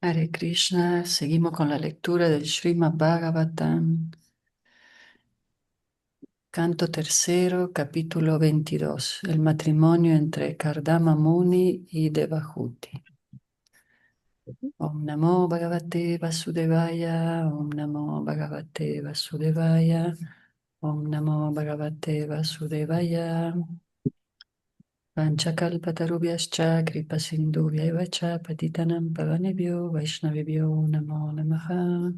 Hare Krishna, seguimos con la lectura del Srimad Bhagavatam, canto tercero, capítulo 22, el matrimonio entre Kardama Muni y Devahuti. Om Namo Bhagavate Vasudevaya, Om Namo Bhagavate Vasudevaya, Om Namo Bhagavate Vasudevaya. Vanchakalpatarubhyascha kripa sindhubhyaiva cha patitanam pavanebhyo vaishnavibhyo namo namaha.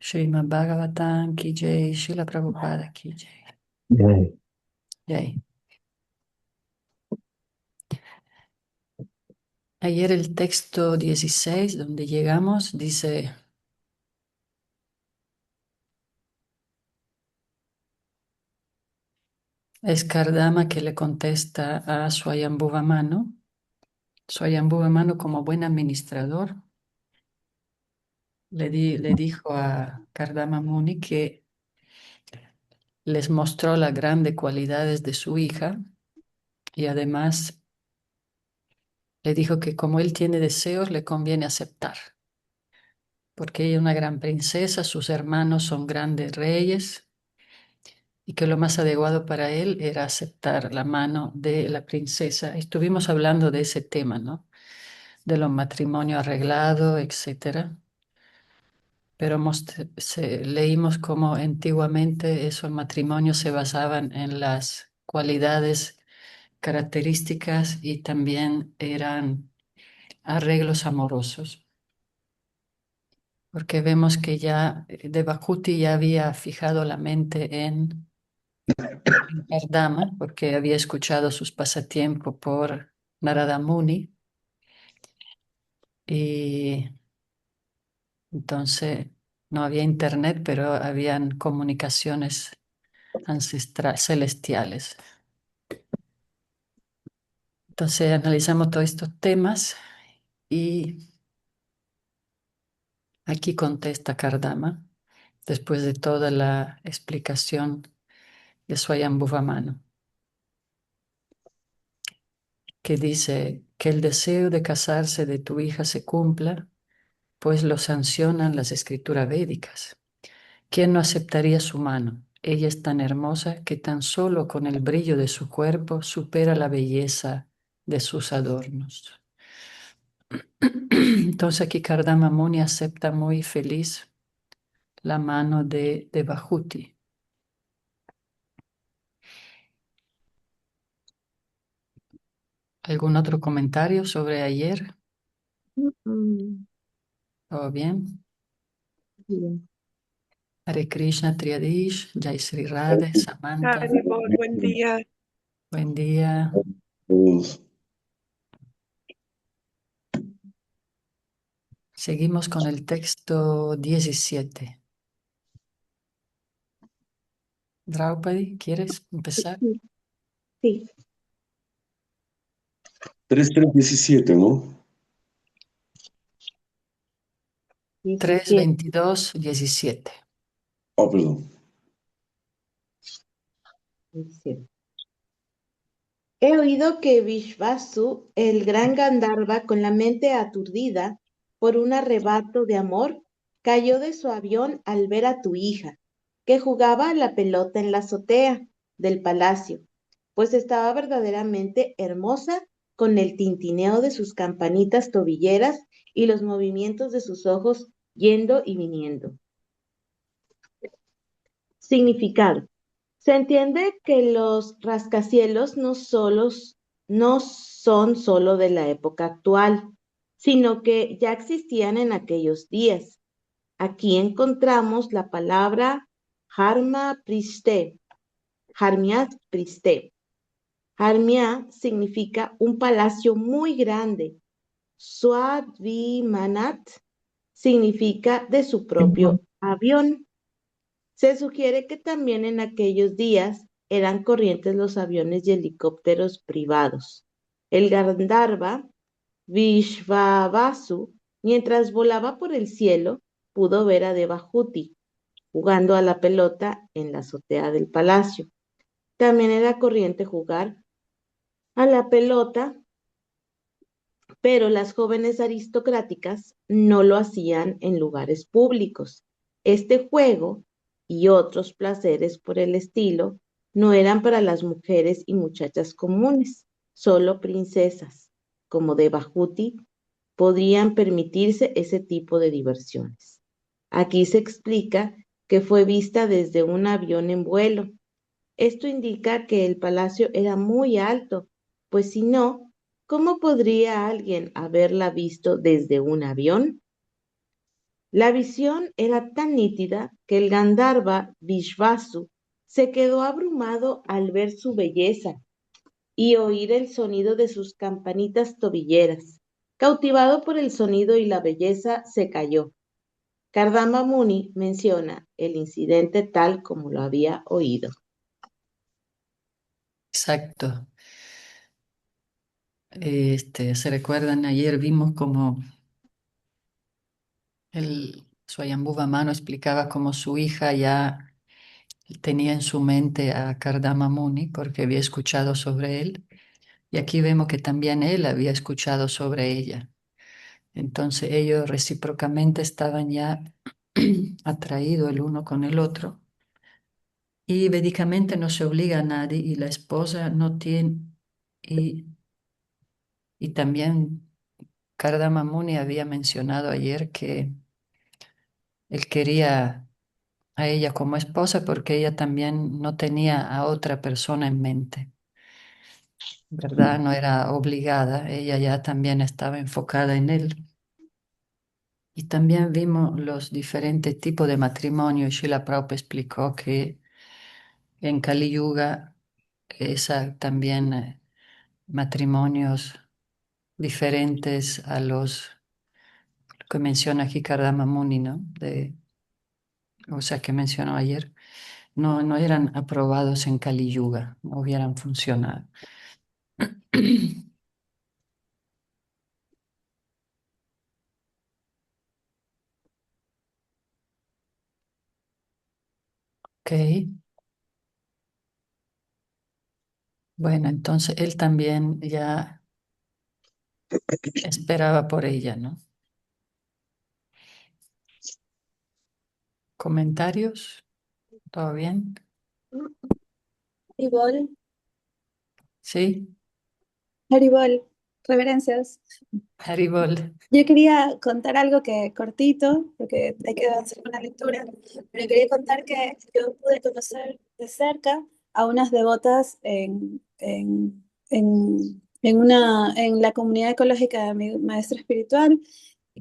Srimad Bhagavatam ki jai, Srila Prabhupada ki jai. Jai. Jai. Ayer el texto 16, donde llegamos, dice, es Kardama que le contesta a Swayambhuva Manu. Swayambhuva Manu, como buen administrador, le dijo a Kardama Muni que les mostró las grandes cualidades de su hija y además le dijo que como él tiene deseos, le conviene aceptar, porque ella es una gran princesa, sus hermanos son grandes reyes y que lo más adecuado para él era aceptar la mano de la princesa. Estuvimos hablando de ese tema, ¿no? De los matrimonios arreglados, etcétera. Pero leímos cómo antiguamente esos matrimonios se basaban en las cualidades características y también eran arreglos amorosos, porque vemos que ya Devahuti ya había fijado la mente en Kardama, porque había escuchado sus pasatiempos por Narada Muni, y entonces no había internet, pero habían comunicaciones ancestrales, celestiales. Entonces analizamos todos estos temas y aquí contesta Kardama, después de toda la explicación de Swayambhuva Manu, que dice que el deseo de casarse de tu hija se cumpla, pues lo sancionan las escrituras védicas. ¿Quién no aceptaría su mano? Ella es tan hermosa que tan solo con el brillo de su cuerpo supera la belleza de sus adornos. Entonces aquí Kardama Muni acepta muy feliz la mano de Devahuti. ¿Algún otro comentario sobre ayer? Mm, ¿Todo bien? bien. Hare Krishna Triadish, Jai Sri Radhe, Samantha. Haribol, buen día. Buen día. Seguimos con el texto 17. Draupadi, ¿quieres empezar? Sí, 3:17, ¿no? 3, 17. 22, 17. Oh, perdón. 17. He oído que Vishvasu, el gran Gandharva, con la mente aturdida por un arrebato de amor, cayó de su avión al ver a tu hija, que jugaba a la pelota en la azotea del palacio, pues estaba verdaderamente hermosa con el tintineo de sus campanitas tobilleras y los movimientos de sus ojos yendo y viniendo. Significado. Se entiende que los rascacielos no son solo de la época actual, sino que ya existían en aquellos días. Aquí encontramos la palabra Harma Priste, Harmiat Priste. Harmia significa un palacio muy grande. Swadvimanat significa de su propio avión. Se sugiere que también en aquellos días eran corrientes los aviones y helicópteros privados. El Gandharva Vishvavasu, mientras volaba por el cielo, pudo ver a Devahuti jugando a la pelota en la azotea del palacio. También era corriente jugar a la pelota pero las jóvenes aristocráticas no lo hacían en lugares públicos. Este juego y otros placeres por el estilo no eran para las mujeres y muchachas comunes, solo princesas, como Debajuti, podrían permitirse ese tipo de diversiones. Aquí se explica que fue vista desde un avión en vuelo. Esto indica que el palacio era muy alto, pues si no, ¿cómo podría alguien haberla visto desde un avión? La visión era tan nítida que el Gandharva Vishvasu se quedó abrumado al ver su belleza y oír el sonido de sus campanitas tobilleras. Cautivado por el sonido y la belleza, se cayó. Kardama Muni menciona el incidente tal como lo había oído. Exacto. Se recuerdan, ayer vimos como el Swayambhuva Mano explicaba cómo su hija ya tenía en su mente a Kardama Muni porque había escuchado sobre él. Y aquí vemos que también él había escuchado sobre ella. Entonces ellos recíprocamente estaban ya atraídos el uno con el otro. Y védicamente no se obliga a nadie y la esposa no tiene. Y, y también Kardama Muni había mencionado ayer que él quería a ella como esposa porque ella también no tenía a otra persona en mente, ¿verdad? No era obligada, ella ya también estaba enfocada en él. Y también vimos los diferentes tipos de matrimonio. Srila Prabhupada explicó que en Kali Yuga esa también matrimonios diferentes a los que menciona aquí Kardama Muni, ¿no? O sea, que mencionó ayer, no eran aprobados en Kali Yuga, no hubieran funcionado. Ok, bueno, entonces él también ya esperaba por ella, ¿no? ¿Comentarios? ¿Todo bien? Haribol, ¿Sí? Haribol, reverencias. Haribol. Yo quería contar algo que cortito, porque hay que hacer una lectura, pero quería contar que yo pude conocer de cerca a unas devotas en la comunidad ecológica de mi maestra espiritual,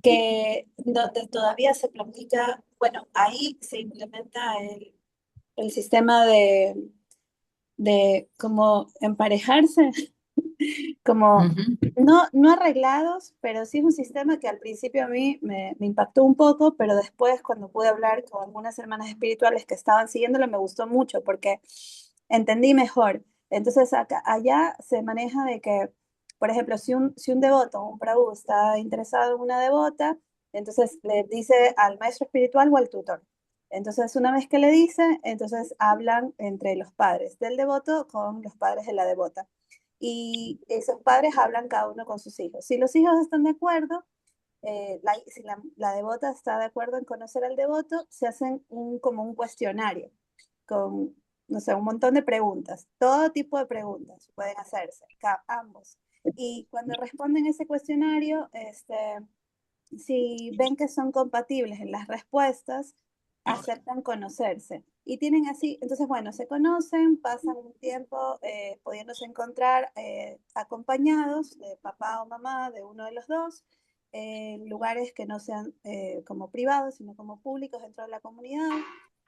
que donde todavía se practica, bueno, ahí se implementa el sistema de como emparejarse como Ujú. no arreglados, pero sí es un sistema que al principio a mí me impactó un poco, pero después cuando pude hablar con algunas hermanas espirituales que estaban siguiéndolo me gustó mucho porque entendí mejor. Entonces allá se maneja de que, por ejemplo, si un devoto, un prabhu está interesado en una devota, entonces le dice al maestro espiritual o al tutor. Entonces, una vez que le dice, entonces hablan entre los padres del devoto con los padres de la devota y esos padres hablan cada uno con sus hijos. Si los hijos están de acuerdo, si la devota está de acuerdo en conocer al devoto, se hacen como un cuestionario con, no sé, un montón de preguntas, todo tipo de preguntas pueden hacerse, ambos. Y cuando responden ese cuestionario, si ven que son compatibles en las respuestas, aceptan conocerse. Y tienen así, entonces, bueno, se conocen, pasan un tiempo pudiéndose encontrar acompañados de papá o mamá, de uno de los dos, en lugares que no sean como privados, sino como públicos dentro de la comunidad.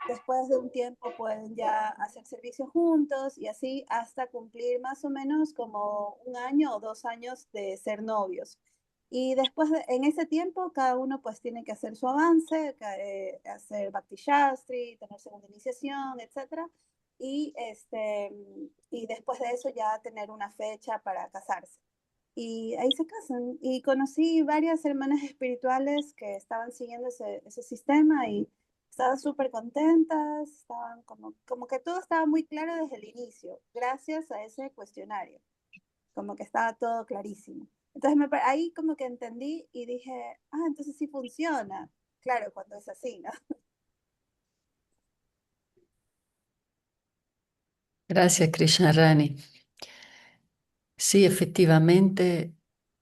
Después de un tiempo pueden ya hacer servicios juntos y así hasta cumplir más o menos como 1 año o 2 años de ser novios. Y después, en ese tiempo, cada uno pues tiene que hacer su avance, hacer Bhakti Shastri, tener segunda iniciación, etcétera. Y después de eso ya tener una fecha para casarse. Y ahí se casan. Y conocí varias hermanas espirituales que estaban siguiendo ese sistema y estaban súper contentas, estaban como que todo estaba muy claro desde el inicio, gracias a ese cuestionario, como que estaba todo clarísimo. Entonces ahí como que entendí y dije, entonces sí funciona. Claro, cuando es así, ¿no? Gracias, Krishna Rani. Sí, efectivamente,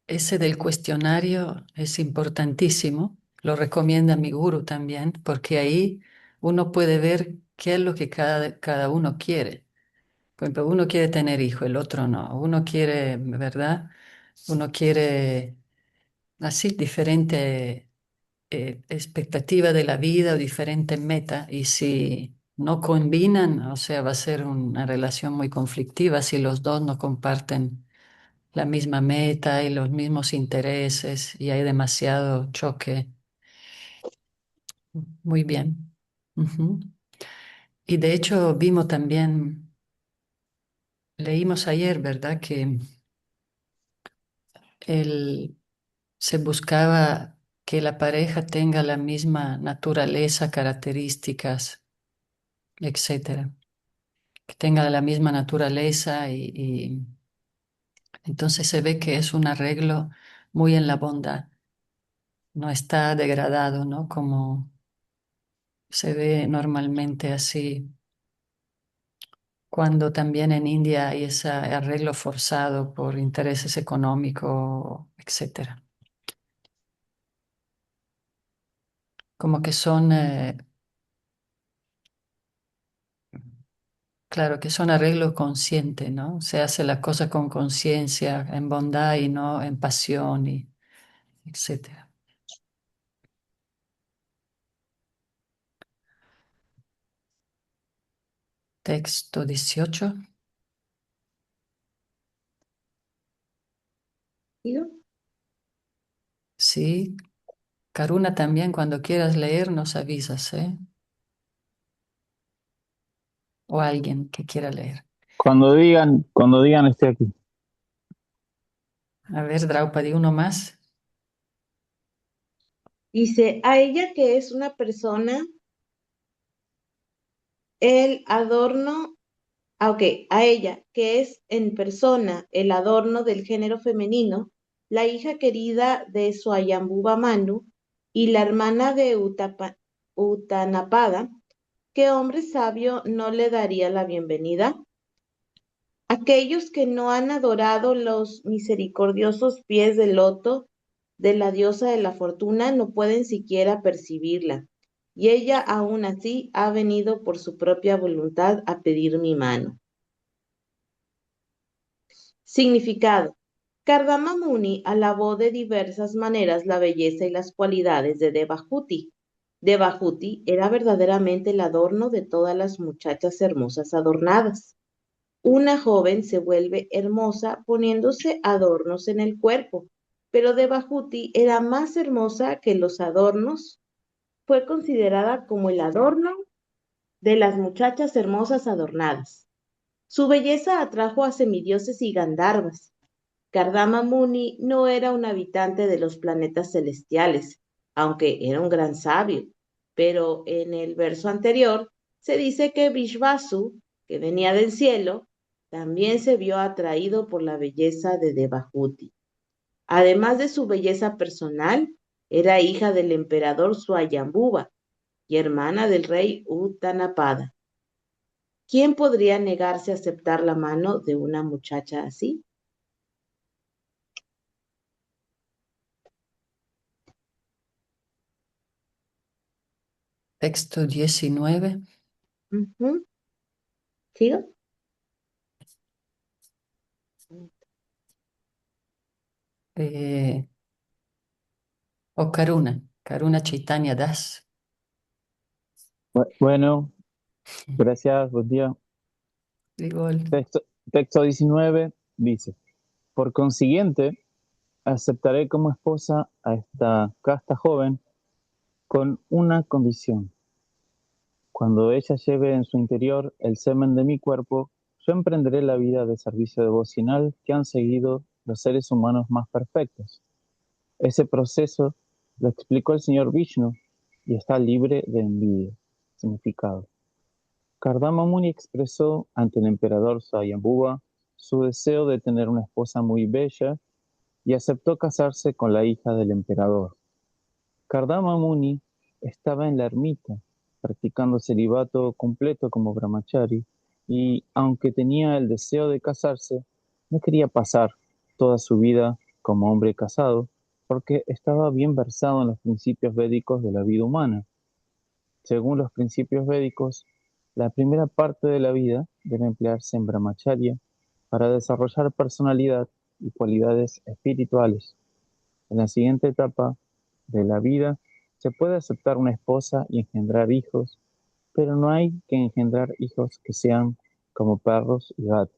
ese del cuestionario es importantísimo. Lo recomienda mi guru también, porque ahí uno puede ver qué es lo que cada uno quiere. Por ejemplo, uno quiere tener hijo, el otro no. Uno quiere, ¿verdad? Uno quiere así diferente expectativa de la vida o diferente meta. Y si no combinan, o sea, va a ser una relación muy conflictiva si los dos no comparten la misma meta y los mismos intereses y hay demasiado choque. Muy bien. Ujú. Y de hecho vimos también, leímos ayer, ¿verdad? Que él se buscaba que la pareja tenga la misma naturaleza, características, etcétera. Que tenga la misma naturaleza y entonces se ve que es un arreglo muy en la bondad. No está degradado, ¿no? Como se ve normalmente así, cuando también en India hay ese arreglo forzado por intereses económicos, etcétera. Como que son, claro, que son arreglos conscientes, ¿no? Se hace la cosa con conciencia, en bondad y no en pasión, y etcétera. Texto 18. ¿Digo? Sí, Karuna también, cuando quieras leer, nos avisas, ¿eh? O alguien que quiera leer. Cuando digan estoy aquí. A ver, Draupadi, uno más. Dice, a ella que es una persona, el adorno, ok, a ella que es en persona el adorno del género femenino, la hija querida de Swayambhuva Manu y la hermana de Utanapada, ¿qué hombre sabio no le daría la bienvenida? Aquellos que no han adorado los misericordiosos pies del loto de la diosa de la fortuna no pueden siquiera percibirla, y ella aún así ha venido por su propia voluntad a pedir mi mano. Significado. Kardama Muni alabó de diversas maneras la belleza y las cualidades de Devahuti. Devahuti era verdaderamente el adorno de todas las muchachas hermosas adornadas. Una joven se vuelve hermosa poniéndose adornos en el cuerpo, pero Devahuti era más hermosa que los adornos. Fue considerada como el adorno de las muchachas hermosas adornadas. Su belleza atrajo a semidioses y gandharvas. Kardama Muni no era un habitante de los planetas celestiales, aunque era un gran sabio, pero en el verso anterior se dice que Vishvasu, que venía del cielo, también se vio atraído por la belleza de Devahuti. Además de su belleza personal, era hija del emperador Swayambhuva y hermana del rey Utanapada. ¿Quién podría negarse a aceptar la mano de una muchacha así? Texto 19. ¿Sigo? O Karuna Chaitanya Das. Bueno, gracias, buen día. Digo, Texto 19 dice, por consiguiente, aceptaré como esposa a esta casta joven con una condición. Cuando ella lleve en su interior el semen de mi cuerpo, yo emprenderé la vida de servicio devocional que han seguido los seres humanos más perfectos. Ese proceso lo explicó el señor Vishnu y está libre de envidia. Significado. Kardama Muni expresó ante el emperador Swayambhuva su deseo de tener una esposa muy bella y aceptó casarse con la hija del emperador. Kardama Muni estaba en la ermita, practicando celibato completo como brahmachari, y aunque tenía el deseo de casarse, no quería pasar toda su vida como hombre casado, porque estaba bien versado en los principios védicos de la vida humana. Según los principios védicos, la primera parte de la vida debe emplearse en brahmacharya para desarrollar personalidad y cualidades espirituales. En la siguiente etapa de la vida se puede aceptar una esposa y engendrar hijos, pero no hay que engendrar hijos que sean como perros y gatos.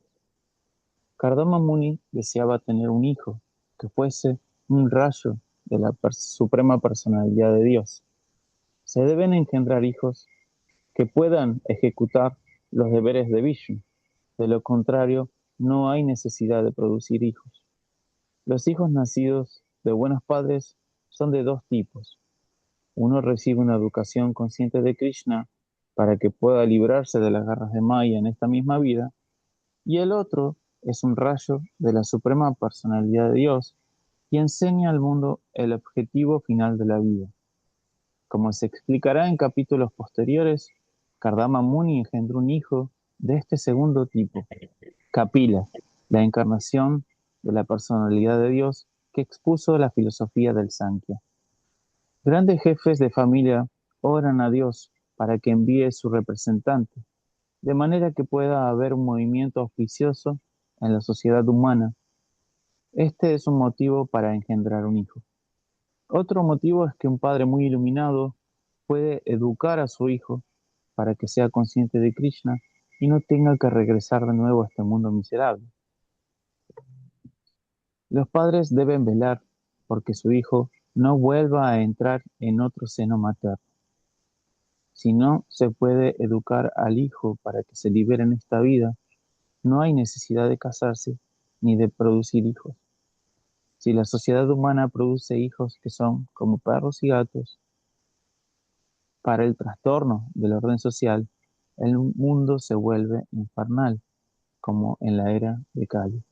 Kardama Muni deseaba tener un hijo que fuese un rayo de la suprema personalidad de Dios. Se deben engendrar hijos que puedan ejecutar los deberes de Vishnu. De lo contrario, no hay necesidad de producir hijos. Los hijos nacidos de buenos padres son de dos tipos. Uno recibe una educación consciente de Krishna para que pueda librarse de las garras de Maya en esta misma vida, y el otro es un rayo de la suprema personalidad de Dios y enseña al mundo el objetivo final de la vida. Como se explicará en capítulos posteriores, Kardama Muni engendró un hijo de este segundo tipo, Kapila, la encarnación de la personalidad de Dios que expuso la filosofía del Sankhya. Grandes jefes de familia oran a Dios para que envíe su representante, de manera que pueda haber un movimiento auspicioso en la sociedad humana. Este es un motivo para engendrar un hijo. Otro motivo es que un padre muy iluminado puede educar a su hijo para que sea consciente de Krishna y no tenga que regresar de nuevo a este mundo miserable. Los padres deben velar porque su hijo no vuelva a entrar en otro seno materno. Si no se puede educar al hijo para que se libere en esta vida, no hay necesidad de casarse ni de producir hijos. Si la sociedad humana produce hijos que son como perros y gatos, para el trastorno del orden social, el mundo se vuelve infernal, como en la era de Kali.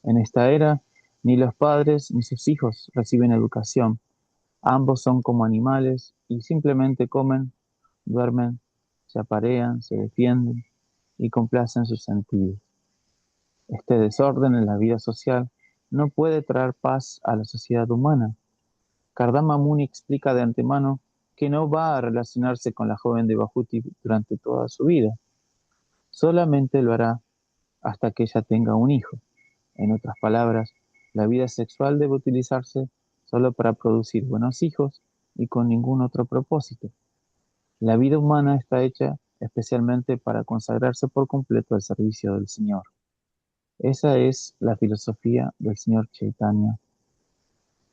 En esta era, ni los padres ni sus hijos reciben educación. Ambos son como animales y simplemente comen, duermen, se aparean, se defienden y complacen sus sentidos. Este desorden en la vida social no puede traer paz a la sociedad humana. Kardama Muni explica de antemano que no va a relacionarse con la joven de Bahuti durante toda su vida. Solamente lo hará hasta que ella tenga un hijo. En otras palabras, la vida sexual debe utilizarse solo para producir buenos hijos y con ningún otro propósito. La vida humana está hecha especialmente para consagrarse por completo al servicio del Señor. Esa es la filosofía del Señor Chaitanya.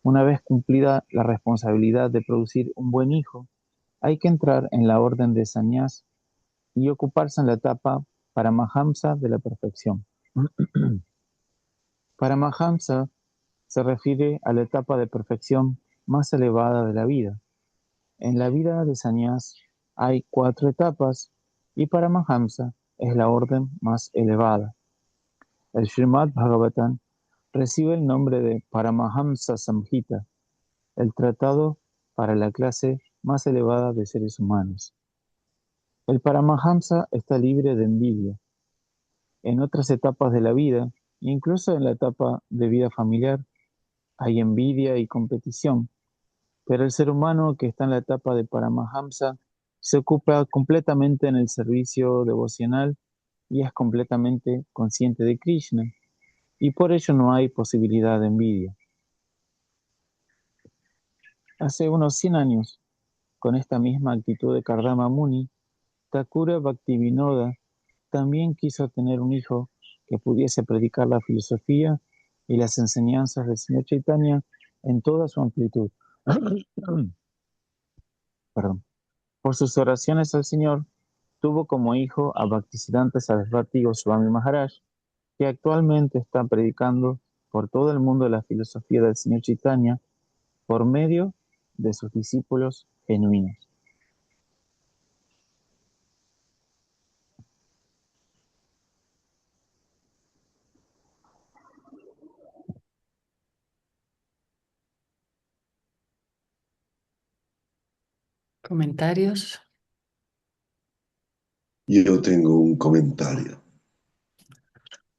Una vez cumplida la responsabilidad de producir un buen hijo, hay que entrar en la orden de Sannyas y ocuparse en la etapa Paramahamsa de la perfección. Paramahamsa se refiere a la etapa de perfección más elevada de la vida. En la vida de Sannyas hay 4 etapas y Paramahamsa es la orden más elevada. El Srimad Bhagavatam recibe el nombre de Paramahamsa Samhita, el tratado para la clase más elevada de seres humanos. El Paramahamsa está libre de envidia. En otras etapas de la vida, incluso en la etapa de vida familiar, hay envidia y competición, pero el ser humano que está en la etapa de Paramahamsa se ocupa completamente en el servicio devocional y es completamente consciente de Krishna, y por ello no hay posibilidad de envidia. Hace unos 100 años, con esta misma actitud de Kardama Muni, Thakura Bhaktivinoda también quiso tener un hijo que pudiese predicar la filosofía y las enseñanzas del Señor Chaitanya en toda su amplitud. Perdón. Por sus oraciones al Señor, tuvo como hijo a Bhaktisiddhanta Sarasvati Goswami Maharaj, que actualmente está predicando por todo el mundo la filosofía del Señor Chaitanya por medio de sus discípulos genuinos. ¿Comentarios? Yo tengo un comentario.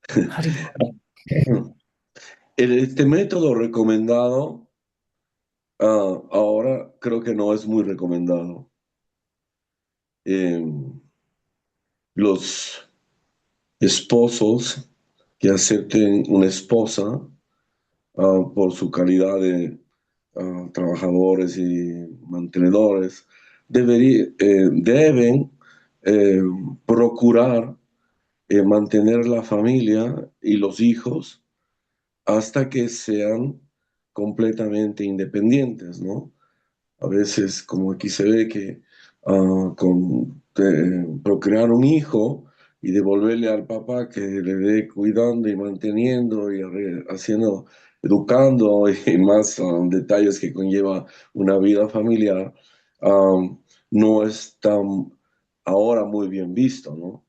Haribol. Este método recomendado, ahora creo que no es muy recomendado. Eh, los esposos que acepten una esposa por su calidad de trabajadores y mantenedores, deben eh, procurar mantener la familia y los hijos hasta que sean completamente independientes, ¿no? A veces, como aquí se ve que con procrear un hijo y devolverle al papá que le dé cuidando y manteniendo y haciendo, educando y más detalles que conlleva una vida familiar, no es tan ahora muy bien visto, ¿no?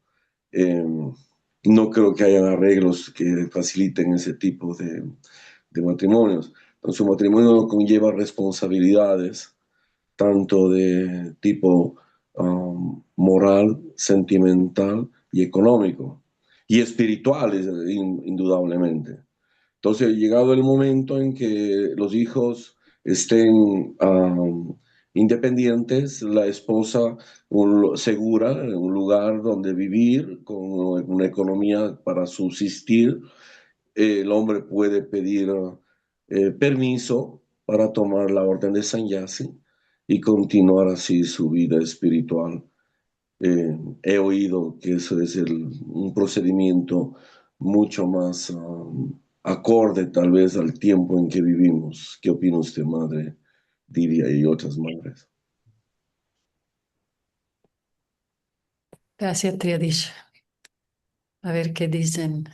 No creo que hayan arreglos que faciliten ese tipo de matrimonios. Entonces, un matrimonio conlleva responsabilidades tanto de tipo moral, sentimental y económico, y espiritual, indudablemente. Entonces, llegado el momento en que los hijos estén independientes, la esposa segura, un lugar donde vivir, con una economía para subsistir, el hombre puede pedir permiso para tomar la orden de sannyasi y continuar así su vida espiritual. He oído que eso es un procedimiento mucho más acorde tal vez al tiempo en que vivimos. ¿Qué opina usted, madre Diria y otras madres? Gracias, Triadish. A ver qué dicen.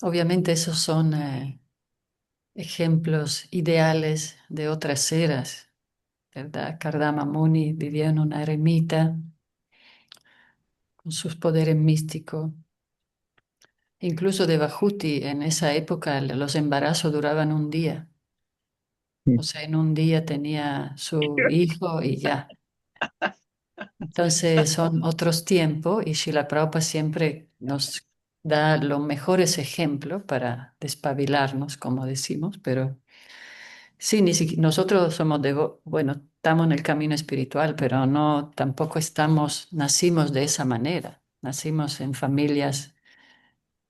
Obviamente esos son ejemplos ideales de otras eras, ¿verdad? Kardama Muni vivía en una ermita con sus poderes místicos. Incluso Devahuti, en esa época los embarazos duraban un día. O sea, en un día tenía su hijo y ya. Entonces son otros tiempos y Srila Prabhupada siempre nos da los mejores ejemplos para despabilarnos, como decimos, pero sí, nosotros somos bueno, estamos en el camino espiritual, pero no, tampoco nacimos de esa manera. Nacimos en familias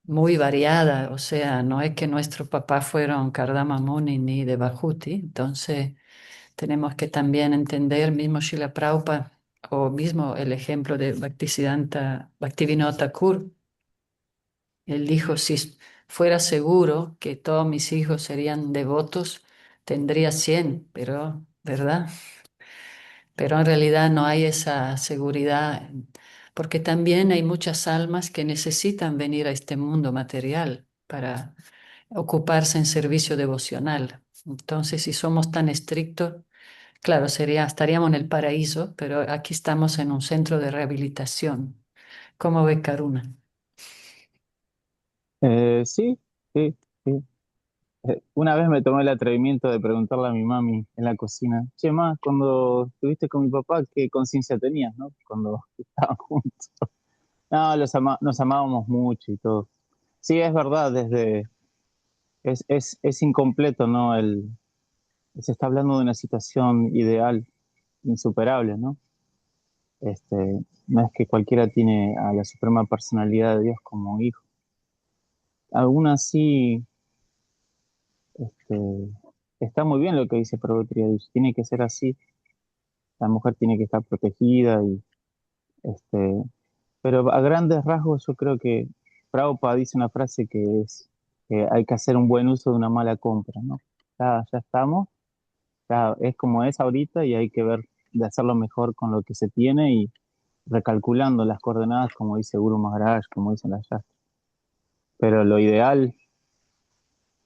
muy variadas, o sea, no es que nuestros papás fueron Kardama Muni ni Devahuti, entonces tenemos que también entender, mismo Srila Prabhupada, o mismo el ejemplo de Bhaktivinoda Thakur, él dijo, si fuera seguro que todos mis hijos serían devotos, tendría 100, pero, ¿verdad? Pero en realidad no hay esa seguridad, porque también hay muchas almas que necesitan venir a este mundo material para ocuparse en servicio devocional. Entonces, si somos tan estrictos, claro, estaríamos en el paraíso, pero aquí estamos en un centro de rehabilitación. ¿Cómo ve Karuna? Sí, sí, sí. Una vez me tomé el atrevimiento de preguntarle a mi mami en la cocina, che, ma, cuando estuviste con mi papá, ¿qué conciencia tenías, no? Cuando estaban juntos. No, nos amábamos mucho y todo. Sí, es verdad, es incompleto, ¿no? Se está hablando de una situación ideal, insuperable, ¿no? No es que cualquiera tiene a la suprema personalidad de Dios como hijo. Aún así, este, está muy bien lo que dice Prabhu Triadich. Tiene que ser así. La mujer tiene que estar protegida este, pero a grandes rasgos yo creo que Prabhupada dice una frase que es que hay que hacer un buen uso de una mala compra, ¿no? Ya estamos, ya es como es ahorita y hay que ver de hacerlo mejor con lo que se tiene y recalculando las coordenadas, como dice Guru Maharaj, como dicen las Shastras. Pero lo ideal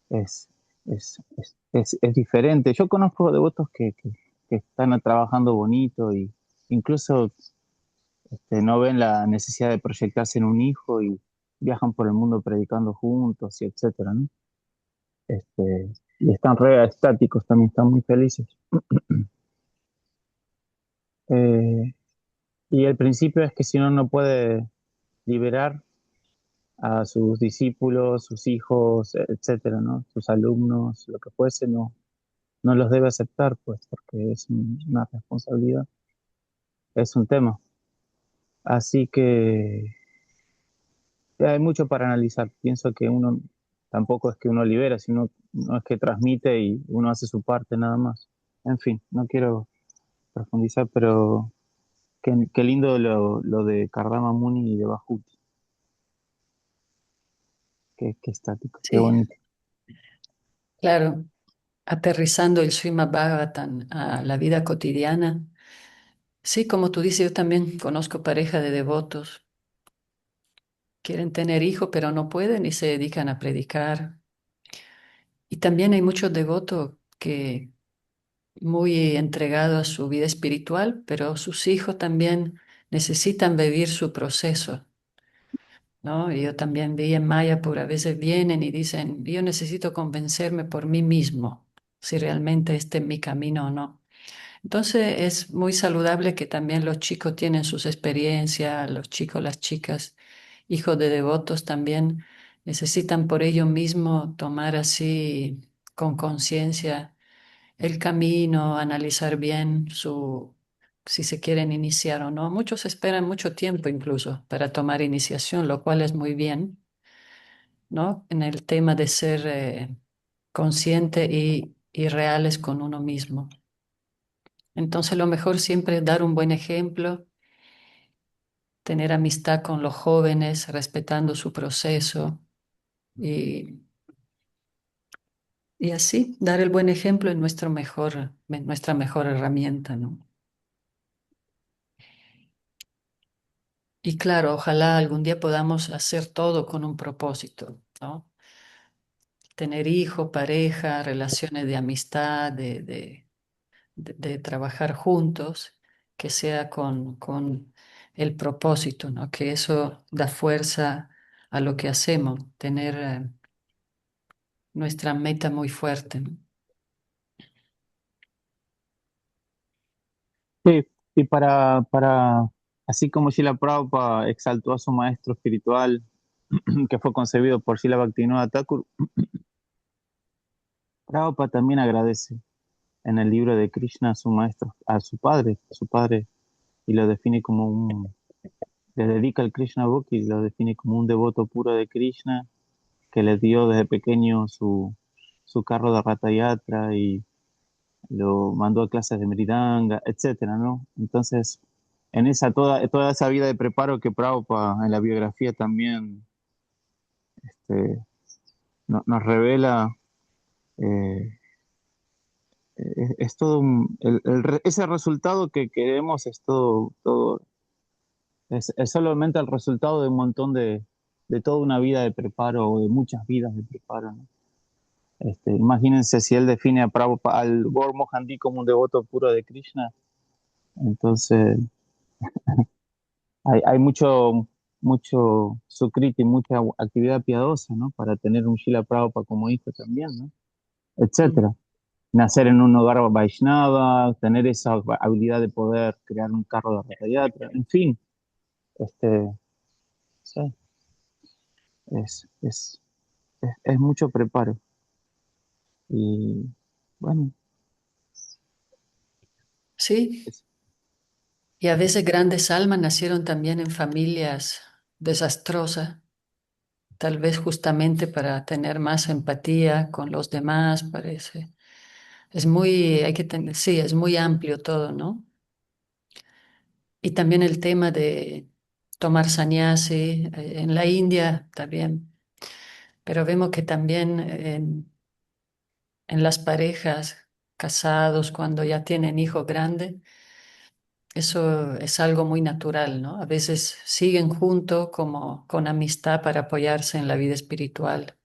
es, es diferente. Yo conozco devotos que están trabajando bonito y incluso no ven la necesidad de proyectarse en un hijo y viajan por el mundo predicando juntos y etcétera, ¿no? Y están re estáticos también, están muy felices. Eh, y el principio es que si uno no puede liberar a sus discípulos, sus hijos, etcétera, ¿no? Sus alumnos, lo que fuese, no los debe aceptar, pues, porque es una responsabilidad, es un tema. Así que hay mucho para analizar. Pienso que uno tampoco es que uno libera, sino no es que transmite y uno hace su parte nada más. En fin, no quiero profundizar, pero qué lindo lo de Kardama Muni y de Bajuti. Qué estático, qué Sí, bonito. claro, aterrizando el Srimad Bhagavatam a la vida cotidiana. Sí, como tú dices, yo también conozco pareja de devotos. Quieren tener hijo, pero no pueden y se dedican a predicar. Y también hay muchos devotos que muy entregados a su vida espiritual, pero sus hijos también necesitan vivir su proceso, ¿no? Y yo también vi en Mayapur, a veces vienen y dicen, yo necesito convencerme por mí mismo si realmente este es mi camino o no. Entonces es muy saludable que también los chicos tienen sus experiencias, los chicos, las chicas, hijos de devotos también necesitan por ellos mismos tomar así con conciencia el camino, analizar bien si se quieren iniciar o no. Muchos esperan mucho tiempo incluso para tomar iniciación, lo cual es muy bien, ¿no? En el tema de ser consciente y reales con uno mismo. Entonces, lo mejor siempre es dar un buen ejemplo, tener amistad con los jóvenes, respetando su proceso y, y así dar el buen ejemplo es nuestra mejor herramienta, ¿no? Y claro, ojalá algún día podamos hacer todo con un propósito, ¿no? Tener hijo, pareja, relaciones de amistad, de trabajar juntos, que sea con el propósito, ¿no? Que eso da fuerza a lo que hacemos, tener nuestra meta muy fuerte, ¿no? Sí, y así como Srila Prabhupada exaltó a su maestro espiritual, que fue concebido por Srila Bhaktivinoda Thakur, Prabhupada también agradece en el libro de Krishna a su maestro, a su padre, y lo define como le dedica el Krishna Book y lo define como un devoto puro de Krishna que le dio desde pequeño su carro de Rata Yatra y lo mandó a clases de Mridanga, etcétera, ¿no? Entonces, en toda esa vida de preparo que Prabhupada en la biografía también nos revela, eh, es todo ese resultado que queremos es es solamente el resultado de un montón de toda una vida de preparo o de muchas vidas de preparo, ¿no? Imagínense si él define a Prabhupada, al Gaur Mohanty como un devoto puro de Krishna, entonces hay mucho sukriti, mucha actividad piadosa, ¿no? Para tener un Srila Prabhupada como hijo también, ¿no? Mm. Etcétera. Nacer en un hogar Vaishnava, tener esa habilidad de poder crear un carro de Ratha Yatra, en fin, sí, es, es, es mucho preparo. Y bueno, Sí, y a veces grandes almas nacieron también en familias desastrosas, tal vez justamente para tener más empatía con los demás, parece. Es muy, hay que tener, sí, es muy amplio todo, ¿no? Y también el tema de tomar sannyasi en la India también, pero vemos que también en las parejas casados, cuando ya tienen hijos grandes, eso es algo muy natural, ¿no? A veces siguen juntos como con amistad para apoyarse en la vida espiritual,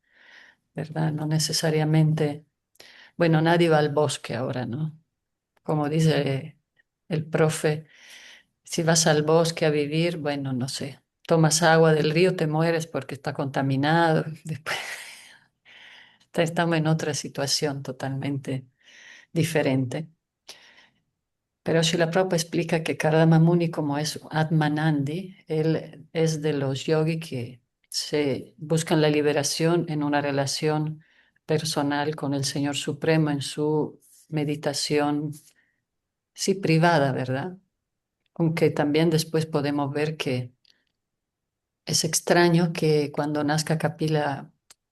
¿verdad? No necesariamente, bueno, nadie va al bosque ahora, ¿no? Como dice el profe. Si vas al bosque a vivir, bueno, no sé, tomas agua del río, te mueres porque está contaminado. Después estamos en otra situación totalmente diferente. Pero Srila Prabhupada explica que Kardama Muni, como es Atmanandi, él es de los yogis que se buscan la liberación en una relación personal con el Señor Supremo en su meditación, sí, privada, ¿verdad? Aunque también después podemos ver que es extraño que cuando nazca Kapila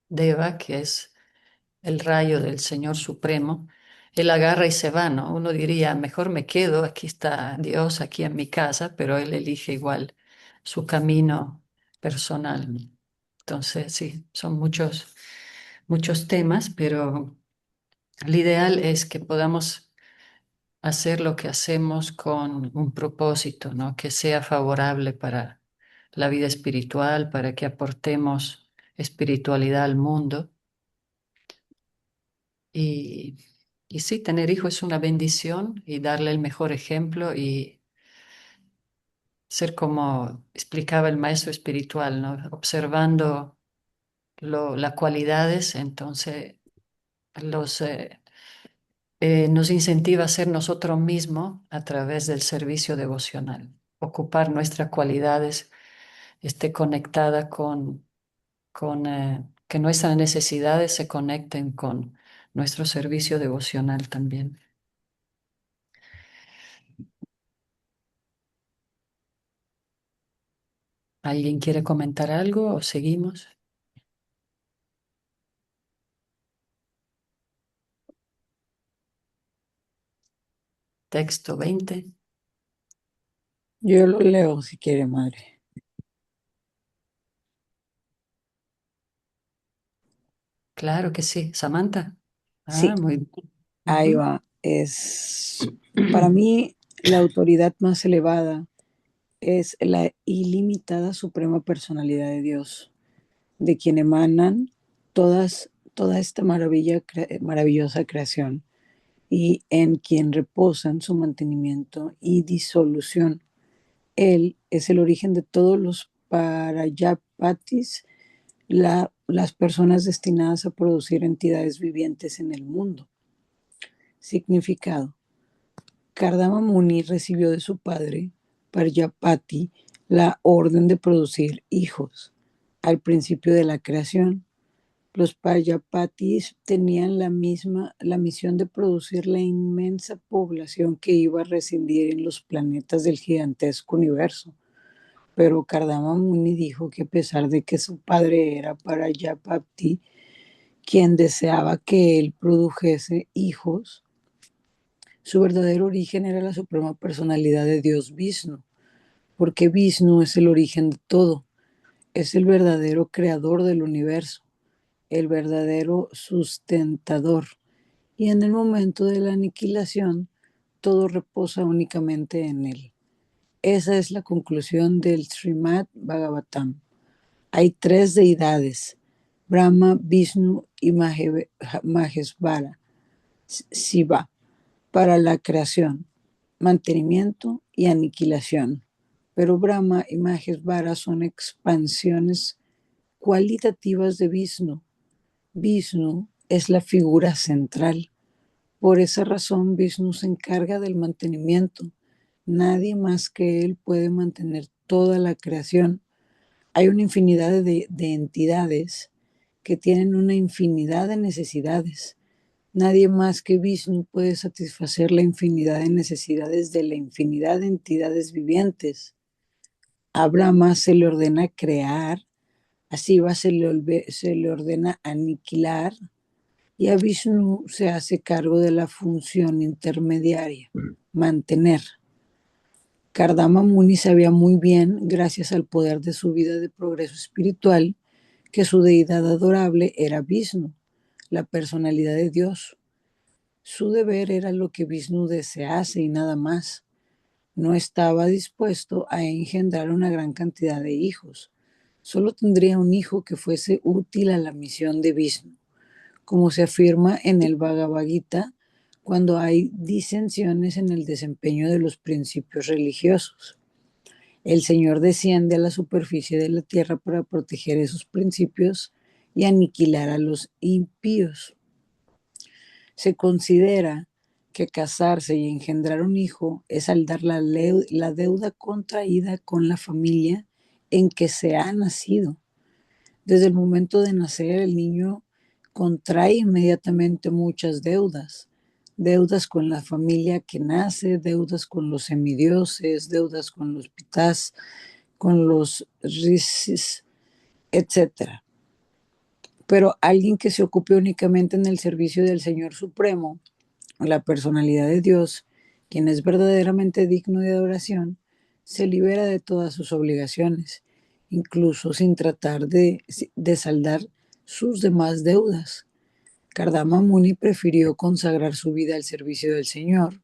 Deva, que es el rayo del Señor Supremo, él agarra y se va, ¿no? Uno diría, mejor me quedo, aquí está Dios, aquí en mi casa, pero él elige igual su camino personal, ¿no? Entonces, sí, son muchos temas, pero el ideal es que podamos hacer lo que hacemos con un propósito, ¿no? Que sea favorable para la vida espiritual, para que aportemos espiritualidad al mundo. Y, y sí, tener hijos es una bendición y darle el mejor ejemplo y ser como explicaba el maestro espiritual, ¿no? Observando las cualidades, entonces los, nos incentiva a ser nosotros mismos a través del servicio devocional. Ocupar nuestras cualidades esté conectada con que nuestras necesidades se conecten con nuestro servicio devocional también. ¿Alguien quiere comentar algo o seguimos? Texto 20. Yo lo leo si quiere, madre. Claro que sí. Samantha. Sí, Muy bien. ahí Ujú. va. Para mí, la autoridad más elevada es la ilimitada suprema personalidad de Dios, de quien emanan toda esta maravillosa creación y en quien reposan su mantenimiento y disolución. Él es el origen de todos los parayapatis, las personas destinadas a producir entidades vivientes en el mundo. Significado. Kardama Muni recibió de su padre, Prajapati, la orden de producir hijos. Al principio de la creación, los Prajapatis tenían la misión de producir la inmensa población que iba a residir en los planetas del gigantesco universo. Pero Kardama Muni dijo que a pesar de que su padre era Prajapati, quien deseaba que él produjese hijos, su verdadero origen era la suprema personalidad de Dios Vishnu, porque Vishnu es el origen de todo, es el verdadero creador del universo, el verdadero sustentador. Y en el momento de la aniquilación, todo reposa únicamente en él. Esa es la conclusión del Srimad Bhagavatam. Hay tres deidades, Brahma, Vishnu y Maheshvara, Shiva, para la creación, mantenimiento y aniquilación. Pero Brahma y Maheshvara son expansiones cualitativas de Vishnu. Vishnu es la figura central. Por esa razón, Vishnu se encarga del mantenimiento. Nadie más que él puede mantener toda la creación. Hay una infinidad de entidades que tienen una infinidad de necesidades. Nadie más que Vishnu puede satisfacer la infinidad de necesidades de la infinidad de entidades vivientes. A Brahma se le ordena crear, a Shiva se le ordena aniquilar y a Vishnu se hace cargo de la función intermediaria, mantener. Kardama Muni sabía muy bien, gracias al poder de su vida de progreso espiritual, que su deidad adorable era Vishnu, la personalidad de Dios. Su deber era lo que Vishnu desease y nada más. No estaba dispuesto a engendrar una gran cantidad de hijos. Solo tendría un hijo que fuese útil a la misión de Vishnu, como se afirma en el Bhagavad Gita cuando hay disensiones en el desempeño de los principios religiosos. El Señor desciende a la superficie de la tierra para proteger esos principios y aniquilar a los impíos. Se considera que casarse y engendrar un hijo es saldar la deuda contraída con la familia en que se ha nacido. Desde el momento de nacer, el niño contrae inmediatamente muchas deudas. Deudas con la familia que nace, deudas con los semidioses, deudas con los pitás, con los risis, etcétera. Pero alguien que se ocupe únicamente en el servicio del Señor Supremo, la personalidad de Dios, quien es verdaderamente digno de adoración, se libera de todas sus obligaciones, incluso sin tratar de saldar sus demás deudas. Kardama Muni prefirió consagrar su vida al servicio del Señor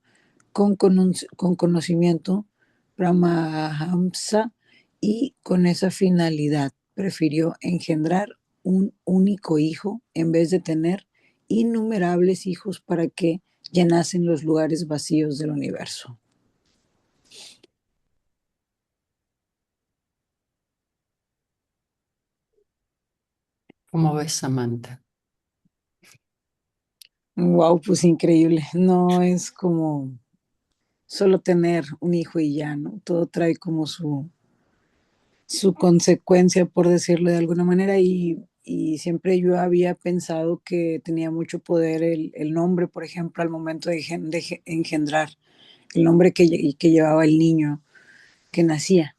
con conocimiento Brahmahamsa y con esa finalidad prefirió engendrar un único hijo en vez de tener innumerables hijos para que llenasen los lugares vacíos del universo. ¿Cómo ves, Samantha? Wow, pues increíble. No es como solo tener un hijo y ya, ¿no? Todo trae como su consecuencia, por decirlo de alguna manera, y siempre yo había pensado que tenía mucho poder el nombre, por ejemplo, al momento de engendrar, el nombre que llevaba el niño que nacía.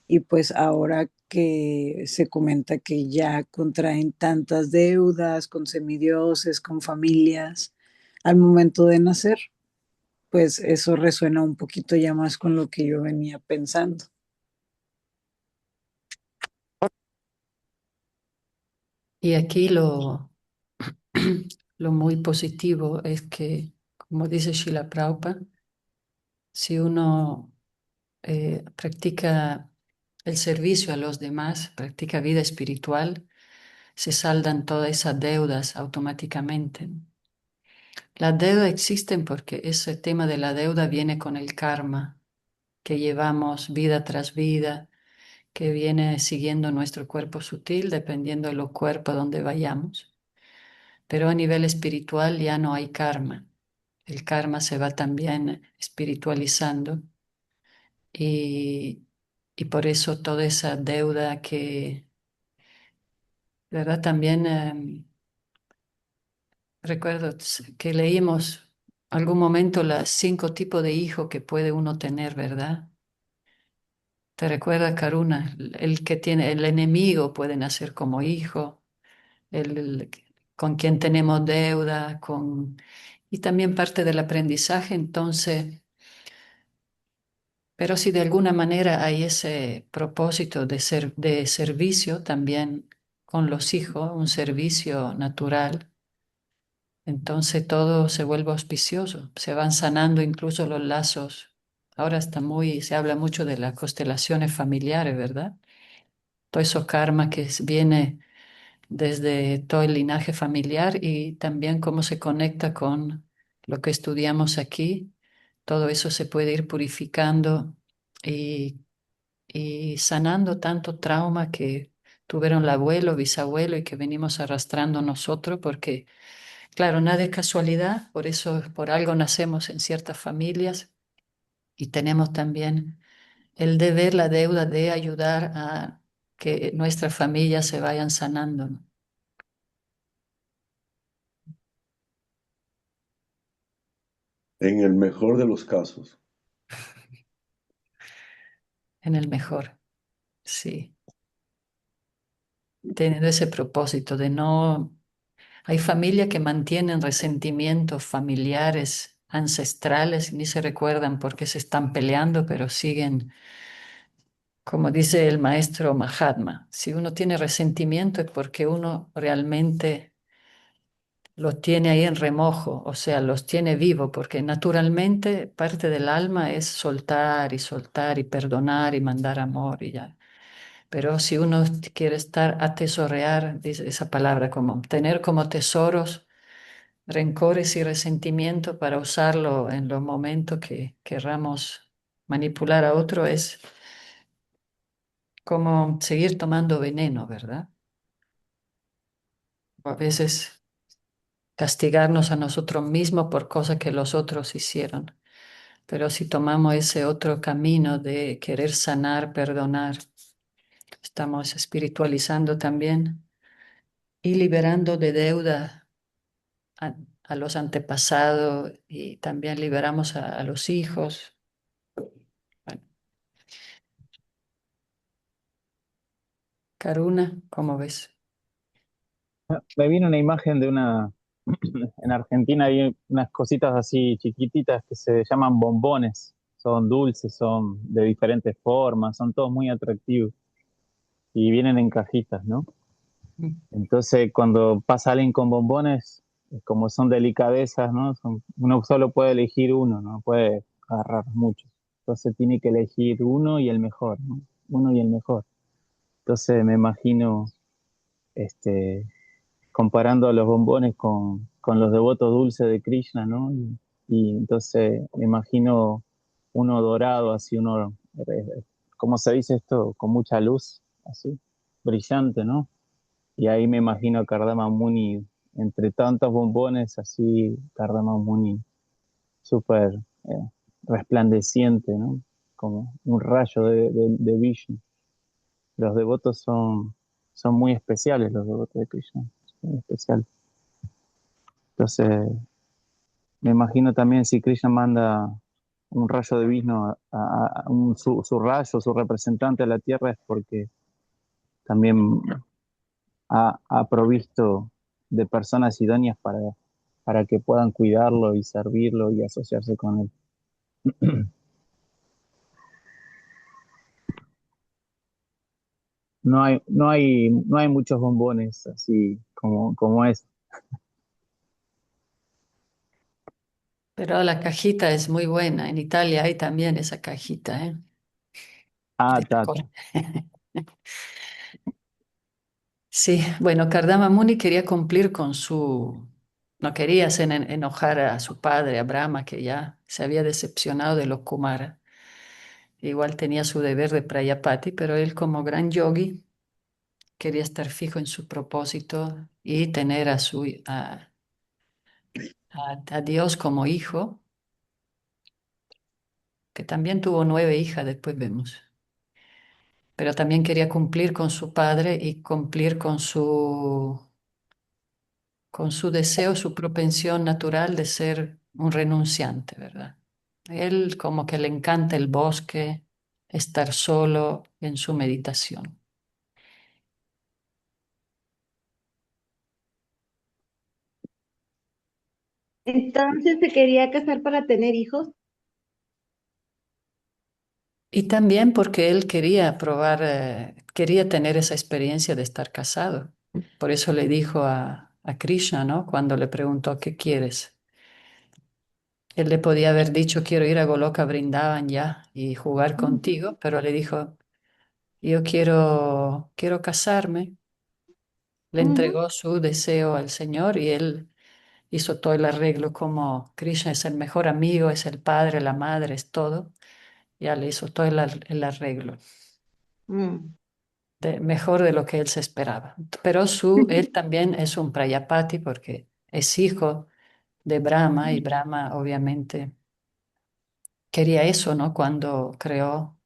Y pues ahora que se comenta que ya contraen tantas deudas con semidioses, con familias, al momento de nacer, pues eso resuena un poquito ya más con lo que yo venía pensando. Y aquí lo muy positivo es que, como dice Srila Prabhupada, si uno practica el servicio a los demás, practica vida espiritual, se saldan todas esas deudas automáticamente. Las deudas existen porque ese tema de la deuda viene con el karma que llevamos vida tras vida, que viene siguiendo nuestro cuerpo sutil, dependiendo de los cuerpos donde vayamos. Pero a nivel espiritual ya no hay karma. El karma se va también espiritualizando y, y por eso toda esa deuda que, ¿verdad? También recuerdo que leímos algún momento los 5 tipos de hijos que puede uno tener, ¿verdad? ¿Te recuerda, Karuna? El que tiene el enemigo puede nacer como hijo, el con quien tenemos deuda, y también parte del aprendizaje, entonces, pero si de alguna manera hay ese propósito de servicio también con los hijos, un servicio natural, entonces todo se vuelve auspicioso, se van sanando incluso los lazos. Ahora se habla mucho de las constelaciones familiares, ¿verdad? Todo eso karma que viene desde todo el linaje familiar y también cómo se conecta con lo que estudiamos aquí. Todo eso se puede ir purificando y, y sanando tanto trauma que tuvieron el abuelo, bisabuelo y que venimos arrastrando nosotros, porque claro, nada es casualidad, por eso por algo nacemos en ciertas familias y tenemos también el deber, la deuda de ayudar a que nuestras familias se vayan sanando, ¿no? En el mejor de los casos. En el mejor, sí. Teniendo ese propósito de no... Hay familias que mantienen resentimientos familiares, ancestrales, y ni se recuerdan por qué se están peleando, pero siguen, como dice el maestro Mahatma, si uno tiene resentimiento es porque uno realmente los tiene ahí en remojo, o sea, los tiene vivo, porque naturalmente parte del alma es soltar y perdonar y mandar amor y ya. Pero si uno quiere estar atesorear, dice esa palabra, como tener como tesoros rencores y resentimiento para usarlo en los momentos que querramos manipular a otro, es como seguir tomando veneno, ¿verdad? O a veces castigarnos a nosotros mismos por cosas que los otros hicieron. Pero si tomamos ese otro camino de querer sanar, perdonar, estamos espiritualizando también y liberando de deuda a, a los antepasados y también liberamos a los hijos. Bueno, Karuna, ¿cómo ves? Me viene una imagen de una, en Argentina hay unas cositas así chiquititas que se llaman bombones. Son dulces, son de diferentes formas, son todos muy atractivos y vienen en cajitas, ¿no? Entonces, cuando pasa alguien con bombones, como son delicadezas, ¿no? Uno solo puede elegir uno, no puede agarrar muchos. Entonces tiene que elegir uno y el mejor, ¿no? Uno y el mejor. Entonces me imagino este, comparando a los bombones con los devotos dulces de Krishna, ¿no? Y entonces me imagino uno dorado, así uno, ¿cómo se dice esto? Con mucha luz, así, brillante, ¿no? Y ahí me imagino a Kardama Muni, entre tantos bombones, así, Kardama Muni, súper resplandeciente, ¿no? Como un rayo de Vishnu. Los devotos son muy especiales, los devotos de Krishna, muy especiales. Entonces, me imagino también si Krishna manda un rayo de Vishnu, su rayo, su representante a la tierra, es porque también ha provisto de personas idóneas para que puedan cuidarlo y servirlo y asociarse con él. No hay muchos bombones así como es. Pero la cajita es muy buena. En Italia hay también esa cajita, ¿eh? Ah, De está. chocolate. Sí, bueno, Kardama Muni quería cumplir con su... No quería enojar a su padre, a Brahma, que ya se había decepcionado de los Kumara. Igual tenía su deber de Prayapati, pero él como gran yogi quería estar fijo en su propósito y tener a Dios como hijo, que también tuvo 9 hijas, después vemos. Pero también quería cumplir con su padre y cumplir con su deseo, su propensión natural de ser un renunciante, ¿verdad? Él como que le encanta el bosque, estar solo en su meditación. Entonces se quería casar para tener hijos. Y también porque él quería probar, quería tener esa experiencia de estar casado. Por eso le dijo a Krishna, ¿no? Cuando le preguntó, ¿qué quieres? Él le podía haber dicho, quiero ir a Goloka Vrindavan ya y jugar contigo, pero le dijo, yo quiero casarme. Le Ujú, entregó su deseo al Señor y él hizo todo el arreglo como Krishna es el mejor amigo, es el padre, la madre, es todo. Ya le hizo todo el arreglo, mm. mejor de lo que él se esperaba. Pero él también es un Prayapati porque es hijo de Brahma y Brahma obviamente quería eso, ¿no? Cuando creó,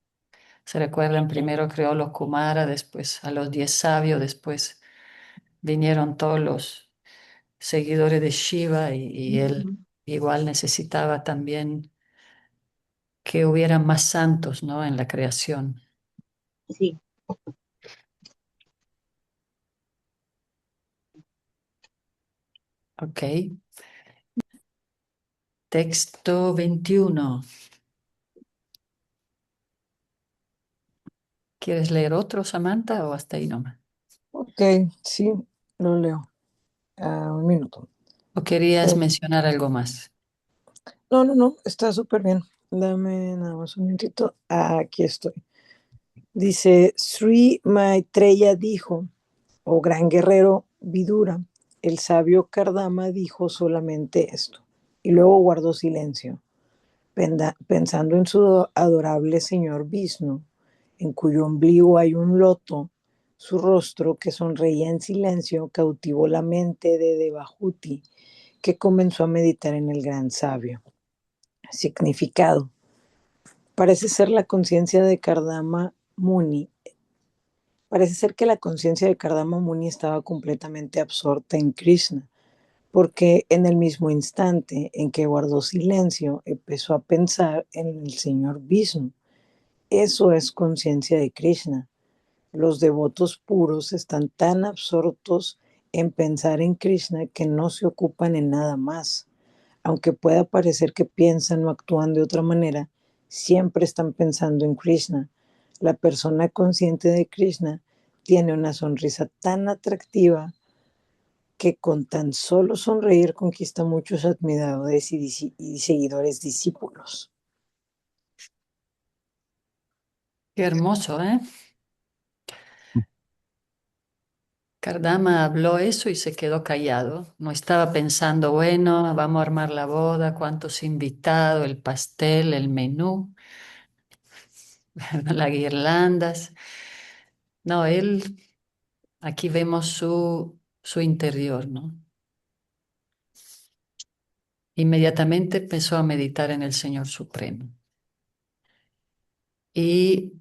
se recuerdan, primero creó los Kumara, después a los 10 sabios, después vinieron todos los seguidores de Shiva y él Ujú. igual necesitaba también que hubieran más santos, ¿no? En la creación. Sí. Ok. Texto 21. ¿Quieres leer otro, Samantha, o hasta ahí nomás? Ok, sí, lo leo. Un minuto. ¿O querías Eh, mencionar algo más? no, está súper bien. Dame nada más un minutito. Aquí estoy. Dice, Sri Maitreya dijo, oh gran guerrero Vidura, el sabio Kardama dijo solamente esto, y luego guardó silencio, pensando en su adorable señor Vishnu, en cuyo ombligo hay un loto. Su rostro, que sonreía en silencio, cautivó la mente de Devahuti, que comenzó a meditar en el gran sabio. Significado. Parece ser la conciencia de Kardama Muni. Parece ser que la conciencia de Kardama Muni estaba completamente absorta en Krishna, porque en el mismo instante en que guardó silencio, empezó a pensar en el Señor Vishnu. Eso es conciencia de Krishna. Los devotos puros están tan absortos en pensar en Krishna que no se ocupan en nada más. Aunque pueda parecer que piensan o actúan de otra manera, siempre están pensando en Krishna. La persona consciente de Krishna tiene una sonrisa tan atractiva que con tan solo sonreír conquista muchos admiradores y seguidores discípulos. Qué hermoso, ¿eh? Kardama habló eso y se quedó callado. No estaba pensando, bueno, vamos a armar la boda, cuántos invitados, el pastel, el menú, las guirlandas. No, él, aquí vemos su interior, ¿no? Inmediatamente empezó a meditar en el Señor Supremo. Y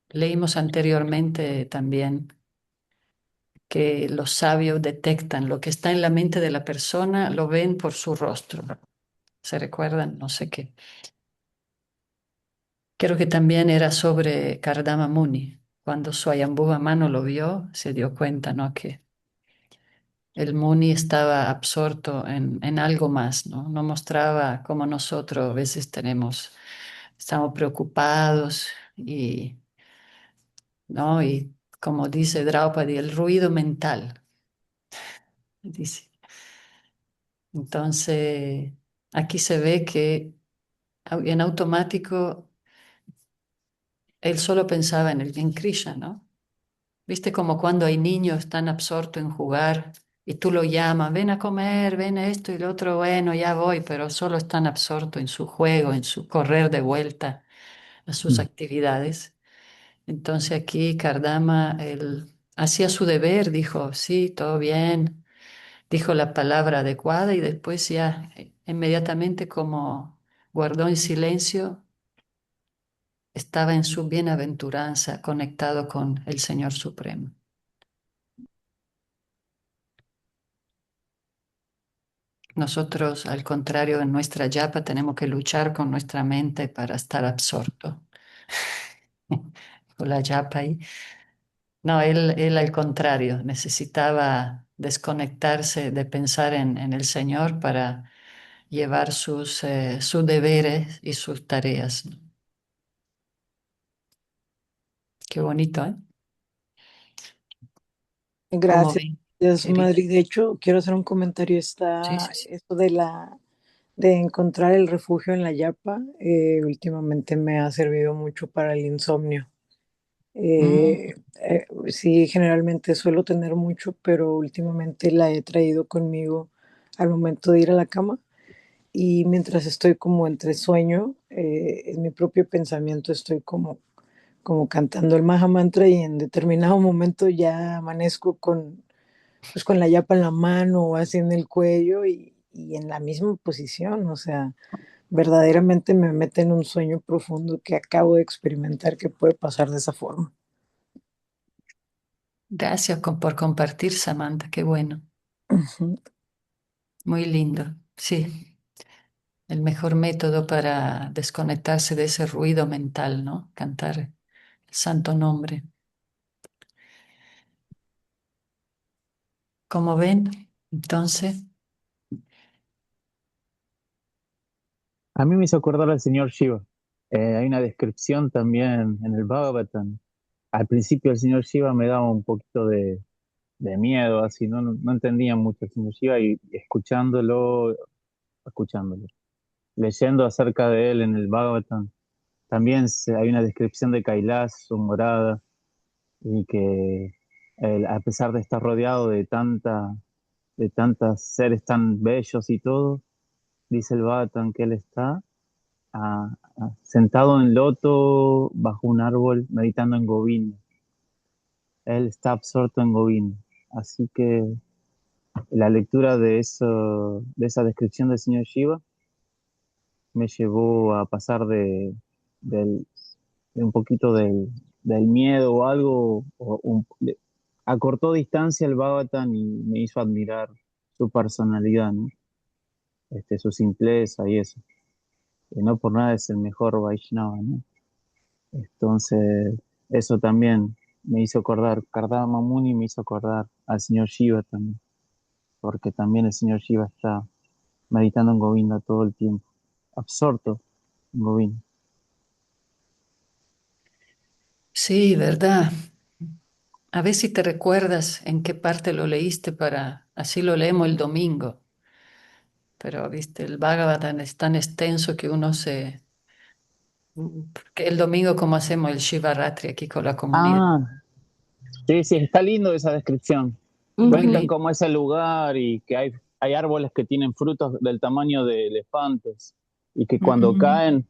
leímos anteriormente también que los sabios detectan lo que está en la mente de la persona, lo ven por su rostro. ¿Se recuerdan? No sé qué. Creo que también era sobre Kardama Muni. Cuando Swayambhuva Mano lo vio, se dio cuenta, ¿no? Que el Muni estaba absorto en algo más, ¿no? No mostraba como nosotros a veces estamos preocupados y, ¿no? Y como dice Draupadi, el ruido mental, dice. Entonces, aquí se ve que en automático él solo pensaba en Krishna, ¿no? ¿Viste como cuando hay niños tan absortos en jugar y tú lo llamas, ven a comer, ven a esto y lo otro, bueno, ya voy, pero solo están absortos en su juego, en su correr de vuelta a sus actividades? Entonces aquí Kardama, él hacía su deber, dijo, sí, todo bien, dijo la palabra adecuada y después ya inmediatamente como guardó en silencio, estaba en su bienaventuranza conectado con el Señor Supremo. Nosotros, al contrario, en nuestra yapa tenemos que luchar con nuestra mente para estar absorto. Con la yapa ahí. No, él al contrario, necesitaba desconectarse de pensar en el Señor para llevar sus deberes y sus tareas, ¿no? Qué bonito, ¿eh? Como Gracias, ven, querido. Madrid. De hecho, quiero hacer un comentario. Sí, Está sí, sí. esto de encontrar el refugio en la yapa. Últimamente me ha servido mucho para el insomnio. Mm, Sí, generalmente suelo tener mucho, pero últimamente la he traído conmigo al momento de ir a la cama. Y mientras estoy como entre sueño, en mi propio pensamiento estoy como cantando el Maha Mantra, y en determinado momento ya amanezco pues con la yapa en la mano o así en el cuello, y en la misma posición. O sea, verdaderamente me mete en un sueño profundo que acabo de experimentar, que puede pasar de esa forma. gracias por compartir, Samantha. Qué bueno. Ujú. Muy lindo. Sí, el mejor método para desconectarse de ese ruido mental, ¿no? Cantar el santo nombre. Como ven, entonces, A mí me hizo acordar al señor Shiva. Hay una descripción también en el Bhagavatam. Al principio el señor Shiva me daba un poquito de miedo, así, no entendía mucho el señor Shiva, y escuchándolo, leyendo acerca de él en el Bhagavatam, también hay una descripción de Kailash, su morada, y que él, a pesar de estar rodeado de tantos seres tan bellos y todo, dice el Bhagavatam que él está sentado en loto bajo un árbol meditando en Govinda. Él está absorto en Govinda. Así que la lectura de eso, de esa descripción del señor Shiva me llevó a pasar del, de un poquito del miedo o algo, acortó distancia el Bhavatan y me hizo admirar su personalidad, ¿no? Su simpleza y eso. Y no por nada es el mejor Vaishnava, ¿no? Entonces, eso también me hizo acordar, Kardama Muni me hizo acordar al señor Shiva también, porque también el señor Shiva está meditando en Govinda todo el tiempo, absorto en Govinda. Sí, ¿verdad? A ver si te recuerdas en qué parte lo leíste para así lo leemos el domingo. Pero, viste, el Bhagavatam es tan extenso que uno se... que el domingo como hacemos el Shivaratri aquí con la comunidad. Ah, sí, sí, está lindo esa descripción. Muy Cuentan Ujú. lindo. cómo es el lugar y que hay árboles que tienen frutos del tamaño de elefantes y que cuando Mm, caen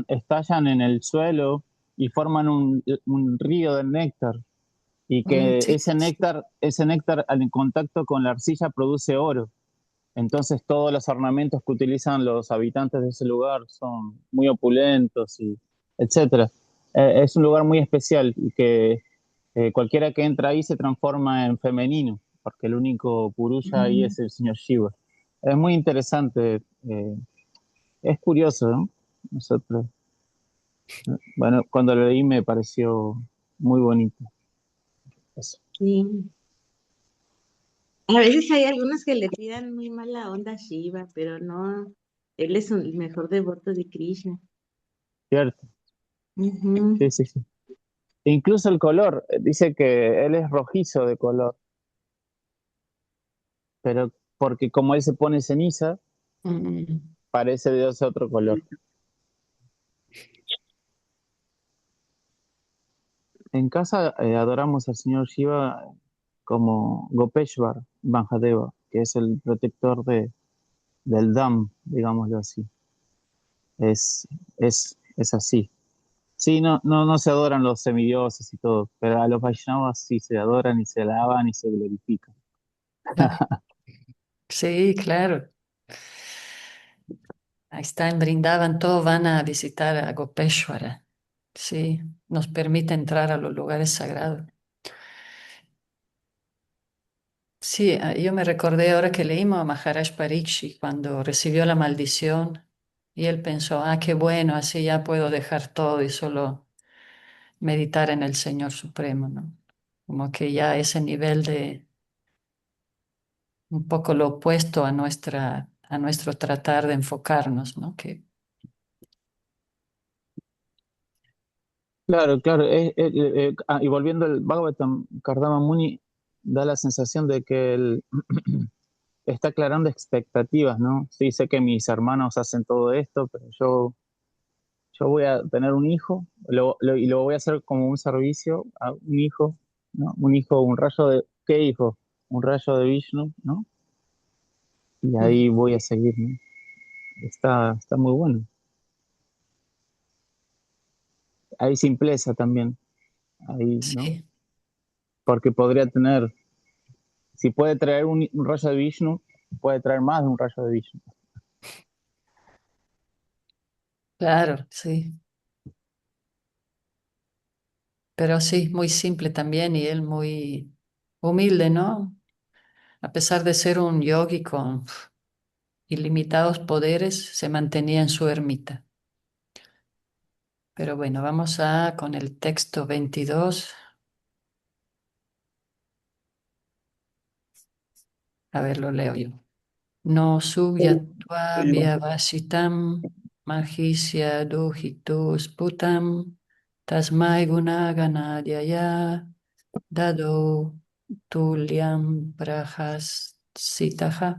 estallan en el suelo y forman un río de néctar y que sí, sí. ese néctar al contacto con la arcilla produce oro. Entonces todos los ornamentos que utilizan los habitantes de ese lugar son muy opulentos y etcétera. Es un lugar muy especial y que cualquiera que entra ahí se transforma en femenino, porque el único Purusha ahí Mm, es el señor Shiva. Es muy interesante, es curioso, ¿no? Nosotros, bueno, cuando lo leí me pareció muy bonito. Eso. Sí. A veces hay algunos que le tiran muy mala onda a Shiva, pero no, él es el mejor devoto de Krishna. Cierto, Ujú. sí, sí, sí. E incluso el color, dice que él es rojizo de color, pero porque como él se pone ceniza, mm. parece de ese otro color. En casa adoramos al señor Shiva como Gopeshwar Banjadeva, que es el protector del Dham, digámoslo así. Es, es así. Sí, no se adoran los semidioses y todo, pero a los Vaishnavas sí se adoran y se alaban y se glorifican. Ah, sí, claro. Ahí está en Brindavan, todos van a visitar a Gopeshwara. Sí, nos permite entrar a los lugares sagrados. Sí, yo me recordé ahora que leímos a Maharaj Pariksit cuando recibió la maldición y él pensó, ah, qué bueno, así ya puedo dejar todo y solo meditar en el Señor Supremo, ¿no? Como que ya ese nivel de un poco lo opuesto a a nuestro tratar de enfocarnos, ¿no? Que, Claro, claro. Y volviendo al Bhagavatam, Kardama Muni da la sensación de que él está aclarando expectativas, ¿no? Sí, sé que mis hermanos hacen todo esto, pero yo voy a tener un hijo y lo voy a hacer como un servicio a un hijo, ¿no? Un hijo, un rayo de... ¿Qué hijo? Un rayo de Vishnu, ¿no? Y ujú, ahí voy a seguir, ¿no? Está muy bueno. Hay simpleza también, ahí, ¿no? sí, Porque podría tener, si puede traer un rayo de Vishnu, puede traer más de un rayo de Vishnu. claro, sí. Pero sí, muy simple también y él muy humilde, ¿no? A pesar de ser un yogi con ilimitados poderes, se mantenía en su ermita. Pero bueno, vamos a con el texto 22. A ver, lo leo yo. No sugyatva Ahí va. vyavasitam mahisya duhitus putam tasmai gunaganadhyaya dado tulyam prahasitaha.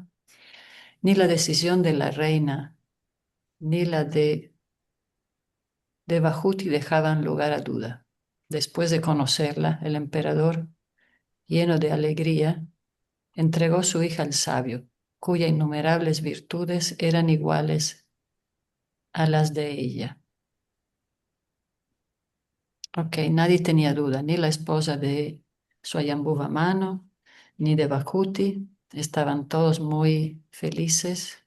Ni la decisión de la reina ni la de Bajuti dejaban lugar a duda. Después de conocerla, el emperador, lleno de alegría, entregó su hija al sabio, cuyas innumerables virtudes eran iguales a las de ella. Ok, nadie tenía duda, ni la esposa de Swayambhuva Mano, ni de Bhakuti. Estaban todos muy felices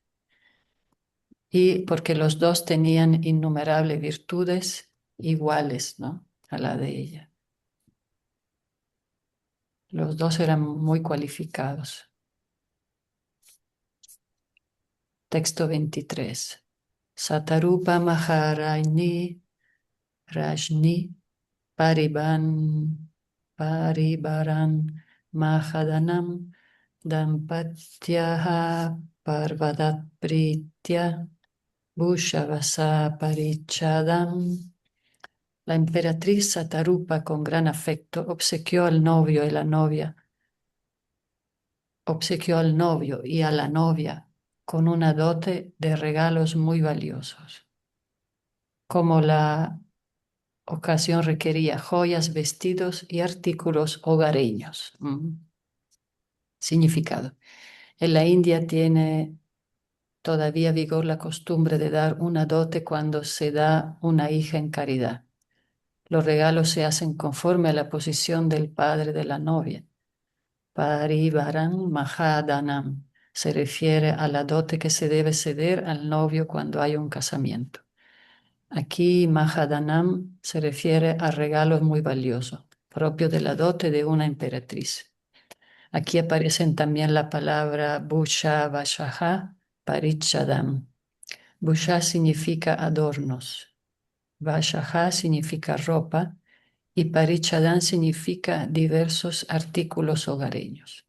y porque los dos tenían innumerables virtudes iguales, ¿no?, a la de ella. Los dos eran muy cualificados. Texto 23. Satarupa Maharajni Rajni Paribaran Mahadanam Dampatyaha Parvadat Pritya Bhushavasa Parichadam. La emperatriz Satarupa, con gran afecto, obsequió al novio y a la novia con una dote de regalos muy valiosos. Como la ocasión requería joyas, vestidos y artículos hogareños. Significado. En la India tiene todavía vigor la costumbre de dar una dote cuando se da una hija en caridad. Los regalos se hacen conforme a la posición del padre de la novia. Parivaran Mahadanam se refiere a la dote que se debe ceder al novio cuando hay un casamiento. Aquí Mahadanam se refiere a regalos muy valiosos, propios de la dote de una emperatriz. Aquí aparecen también la palabra Bhusha Vashaha Parichadam. Bhusha significa adornos, Vashaha significa ropa y Parichadam significa diversos artículos hogareños.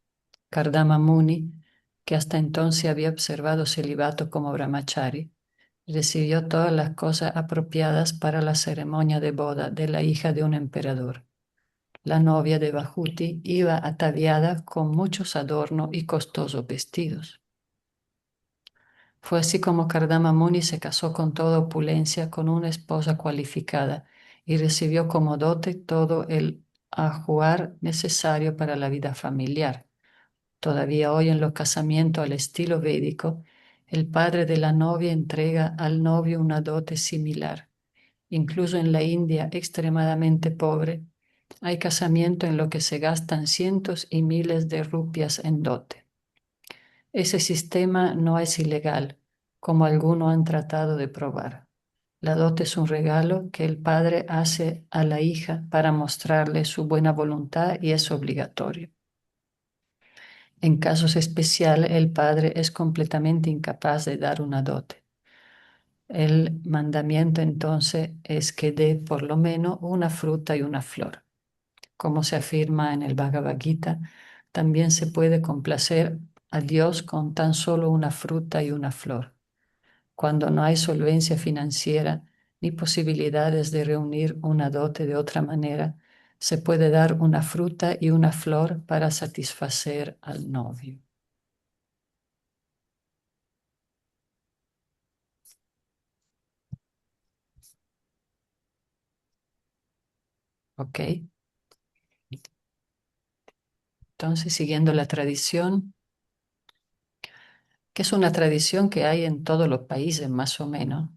Kardama Muni, que hasta entonces había observado celibato como brahmachari, recibió todas las cosas apropiadas para la ceremonia de boda de la hija de un emperador. La novia de Bhakuti iba ataviada con muchos adornos y costosos vestidos. Fue así como Kardama Muni se casó con toda opulencia con una esposa cualificada y recibió como dote todo el ajuar necesario para la vida familiar. Todavía hoy en los casamientos al estilo védico, el padre de la novia entrega al novio una dote similar. Incluso en la India extremadamente pobre, hay casamientos en los que se gastan cientos y miles de rupias en dote. Ese sistema no es ilegal, como algunos han tratado de probar. La dote es un regalo que el padre hace a la hija para mostrarle su buena voluntad y es obligatorio. En casos especiales, el padre es completamente incapaz de dar una dote. El mandamiento entonces es que dé por lo menos una fruta y una flor. Como se afirma en el Bhagavad Gita, también se puede complacer a Dios con tan solo una fruta y una flor. Cuando no hay solvencia financiera ni posibilidades de reunir una dote de otra manera, se puede dar una fruta y una flor para satisfacer al novio. ¿Ok? Entonces, siguiendo la tradición, que es una tradición que hay en todos los países más o menos,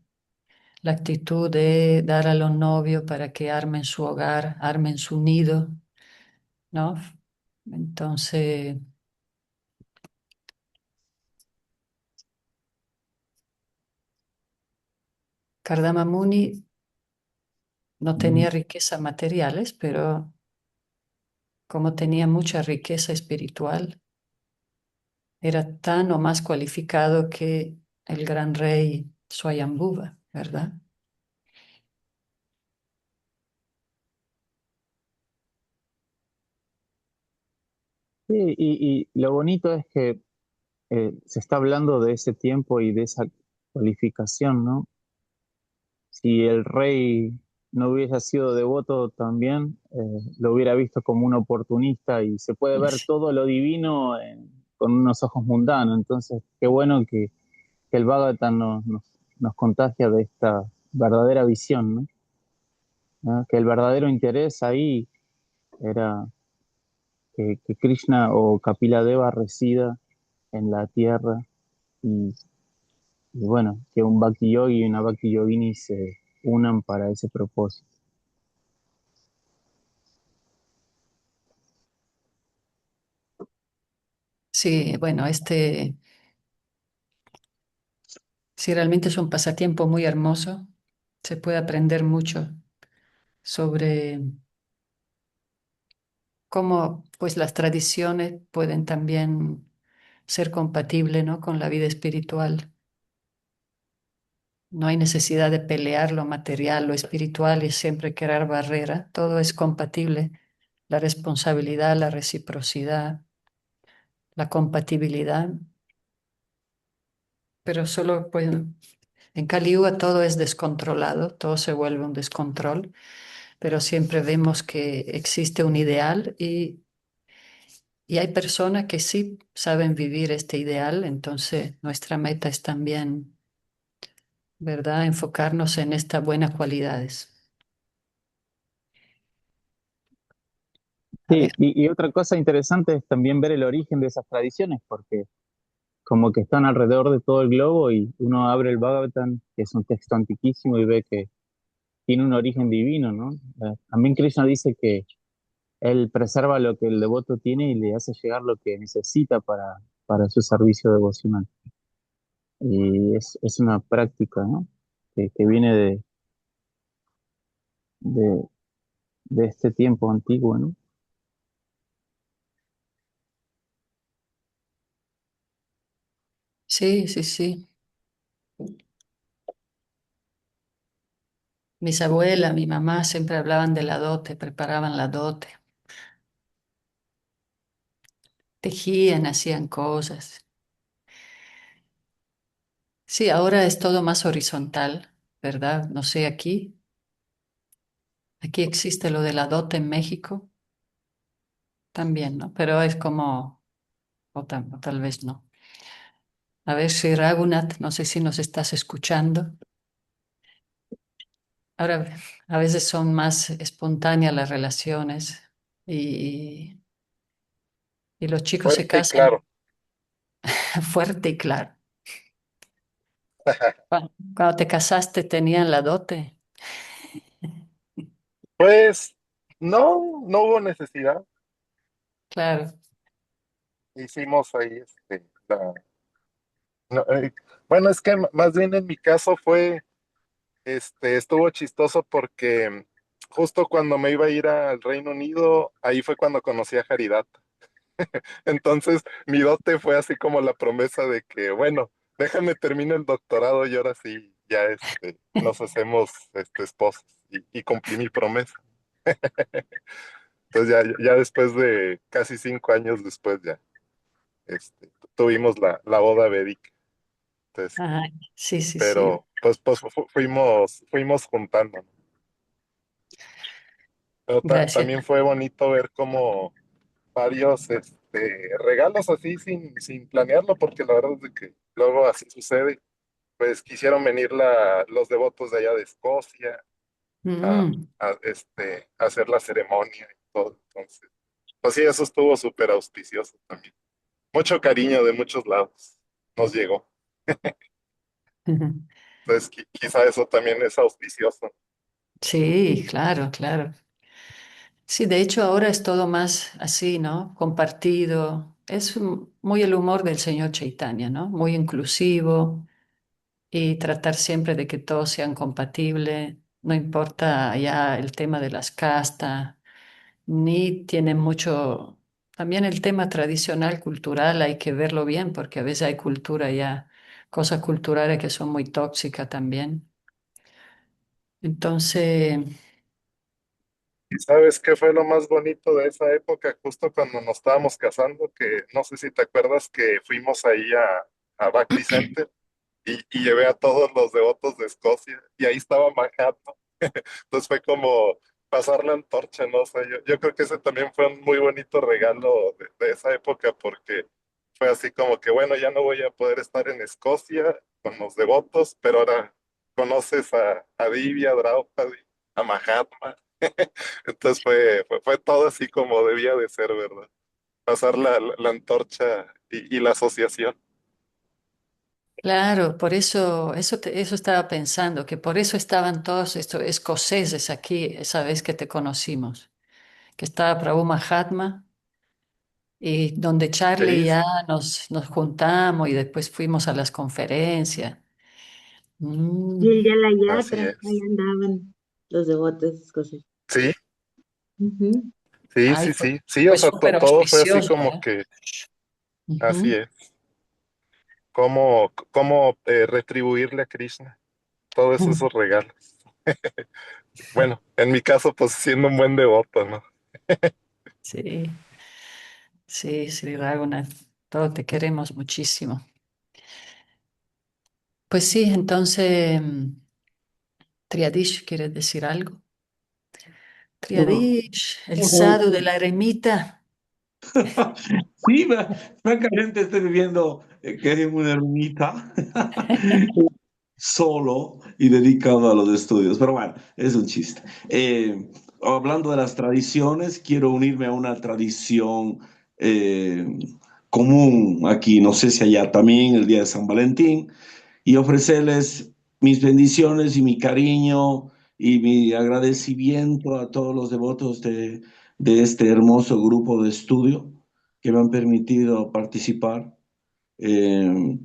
la actitud de dar a los novios para que armen su hogar, armen su nido, ¿no? Entonces, Kardama Muni no tenía riquezas materiales, pero como tenía mucha riqueza espiritual, era tan o más cualificado que el gran rey Swayambhuva, ¿verdad? Sí, y lo bonito es que se está hablando de ese tiempo y de esa cualificación, ¿no? Si el rey no hubiese sido devoto también, lo hubiera visto como un oportunista y se puede ver todo lo divino con unos ojos mundanos. Entonces, qué bueno que el Bhagavatam nos contagia de esta verdadera visión, ¿no? ¿No? Que el verdadero interés ahí era que Krishna o Kapila Deva resida en la tierra y, y bueno, que un Bhakti Yogi y una Bhakti Yogini se unan para ese propósito. Sí, bueno, sí realmente es un pasatiempo muy hermoso. Se puede aprender mucho sobre cómo pues las tradiciones pueden también ser compatibles, ¿no? Con la vida espiritual. No hay necesidad de pelear lo material, lo espiritual y siempre crear barrera. Todo es compatible. La responsabilidad, la reciprocidad, la compatibilidad. Pero solo pues en Kali Yuga todo es descontrolado, todo se vuelve un descontrol, pero siempre vemos que existe un ideal y hay personas que sí saben vivir este ideal, entonces nuestra meta es también, ¿verdad?, enfocarnos en estas buenas cualidades. A ver, Sí, y otra cosa interesante es también ver el origen de esas tradiciones, porque como que están alrededor de todo el globo y uno abre el Bhagavatam, que es un texto antiquísimo, y ve que tiene un origen divino, ¿no? También Krishna dice que él preserva lo que el devoto tiene y le hace llegar lo que necesita para su servicio devocional. Y es una práctica, ¿no? Que viene de, de este tiempo antiguo, ¿no? sí, sí, sí. Mis abuelas, mi mamá siempre hablaban de la dote, preparaban la dote, tejían, hacían cosas. Sí, ahora es todo más horizontal, ¿verdad? No sé, aquí existe lo de la dote en México también, ¿no? Pero es como, o tal vez no. A ver si Ragunath, no sé si nos estás escuchando. Ahora, a veces son más espontáneas las relaciones y, y los chicos se Fuerte y casan claro. fuerte y claro. Cuando te casaste tenían la dote. Pues no, no hubo necesidad. Claro. Hicimos ahí no, bueno, es que más bien en mi caso fue, estuvo chistoso porque justo cuando me iba a ir al Reino Unido, ahí fue cuando conocí a Haridata. Entonces, mi dote fue así como la promesa de que, bueno, déjame termino el doctorado y ahora sí, ya nos hacemos esposos y cumplí mi promesa. Entonces ya después de casi 5 años después ya, tuvimos la boda védica. Entonces, Ay, sí, sí, sí. pero pues fuimos juntando, ¿no? Pero Gracias. también fue bonito ver como varios regalos así sin planearlo, porque la verdad es de que luego así sucede. Pues quisieron venir los devotos de allá de Escocia a, Mm, a hacer la ceremonia y todo. Entonces, pues sí, eso estuvo súper auspicioso también. Mucho cariño de muchos lados nos llegó. Entonces, quizá eso también es auspicioso. sí, claro, claro. Sí, de hecho ahora es todo más así, ¿no? Compartido. Es muy el humor del señor Chaitanya, ¿no? Muy inclusivo y tratar siempre de que todos sean compatibles. No importa ya el tema de las castas, ni tiene mucho. También el tema tradicional, cultural, hay que verlo bien porque a veces hay cultura ya, cosas culturales que son muy tóxicas también. Entonces, ¿Y sabes qué fue lo más bonito de esa época? Justo cuando nos estábamos casando, que no sé si te acuerdas que fuimos ahí a Buckley Center y llevé a todos los devotos de Escocia y ahí estaba Manhattan. Entonces fue como pasar la antorcha, ¿no? O sea, yo creo que ese también fue un muy bonito regalo de esa época porque fue así como que, bueno, ya no voy a poder estar en Escocia con los devotos, pero ahora conoces a Divya, a Draupadi, a Mahatma. Entonces fue todo así como debía de ser, ¿verdad? Pasar la antorcha y la asociación. claro, por eso, eso estaba pensando, que por eso estaban todos estos escoceses aquí esa vez que te conocimos, que estaba Prabhu Mahatma y donde Charlie Sí, ya nos juntamos y después fuimos a las conferencias. Y Mm, el de la así Yatra, ahí es. andaban los devotos, esas cosas. Sí, Ujú. sí, ay, sí, fue, sí. Sí, o fue sea, súper todo fue así auspicioso, como ¿eh? que, así Ujú. es. ¿Cómo retribuirle a Krishna todos esos regalos? Bueno, en mi caso, pues siendo un buen devoto, ¿no? Sí, sí, Sri Raghunath, todos te queremos muchísimo. Pues sí, entonces, Triadish, ¿quieres decir algo? Bueno, Triadish, el sadhu de la eremita. sí, francamente estoy viviendo que es una ermita solo y dedicado a los estudios, pero bueno, es un chiste. Hablando de las tradiciones, quiero unirme a una tradición eh, común aquí, no sé si allá también, el día de San Valentín, y ofrecerles mis bendiciones y mi cariño y mi agradecimiento a todos los devotos de este hermoso grupo de estudio que me han permitido participar. Eh,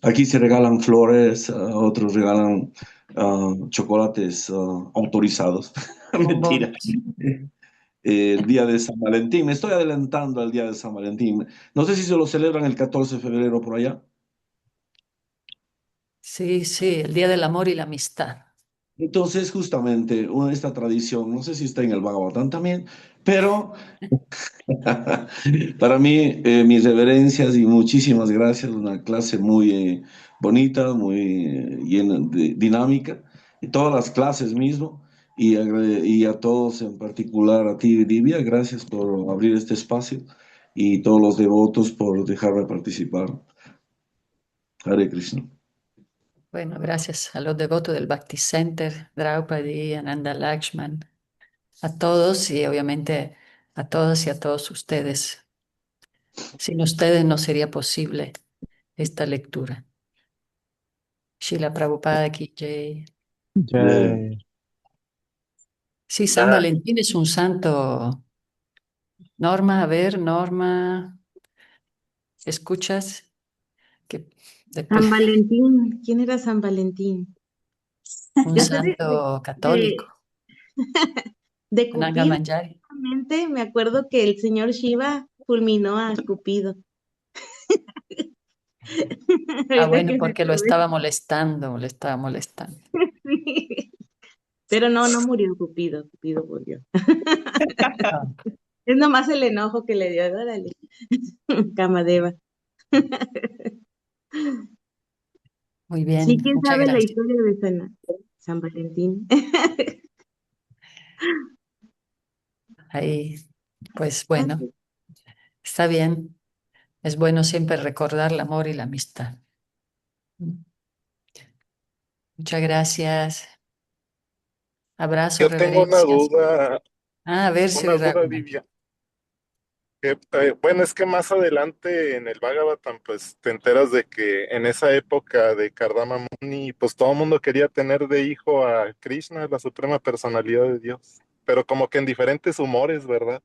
Aquí se regalan flores, otros regalan chocolates autorizados. Mentira. Bombones. El día de San Valentín. Me estoy adelantando al día de San Valentín. No sé si se lo celebran el 14 de febrero por allá. Sí, sí, el Día del Amor y la Amistad. Entonces, justamente, esta tradición, no sé si está en el Bhagavatam también, pero para mí, mis reverencias y muchísimas gracias. Una clase muy bonita, muy llena de dinámica, y todas las clases mismo. Y a todos, en particular a ti, Divya, gracias por abrir este espacio y todos los devotos por dejarme participar. Hare Krishna. Bueno, gracias a los devotos del Bhakti Center, Draupadi, Ananda Lakshman, a todos y obviamente a todas y a todos ustedes. Sin ustedes no sería posible esta lectura. Shila Prabhupada Ki Jai. Eh, Jai. Sí, San Valentín es un santo. Norma, a ver, Norma, ¿escuchas? Que después San Valentín, ¿quién era San Valentín? un Yo sé de, de, santo católico, de, de Nanga Cupido, Manjari. solamente me acuerdo que el señor Shiva fulminó a Cupido. Ah, Ahorita bueno, que me porque lo acordé. estaba molestando, le estaba molestando. Sí. Pero no, no murió Cupido, Cupido murió. Ah, Es nomás el enojo que le dio, órale, Kamadeva. muy bien, Sí, quién muchas sabe la gracias. historia de San Valentín. Ahí, pues bueno, está bien. Es bueno siempre recordar el amor y la amistad. Muchas gracias. Abrazos, Yo tengo reverencias. Ah, a ver, Sri una duda, Raghunath. Vivian. Bueno, es que más adelante en el Bhagavatam, pues te enteras de que en esa época de Kardama Muni, pues todo el mundo quería tener de hijo a Krishna, la suprema personalidad de Dios, pero como que en diferentes humores, ¿verdad?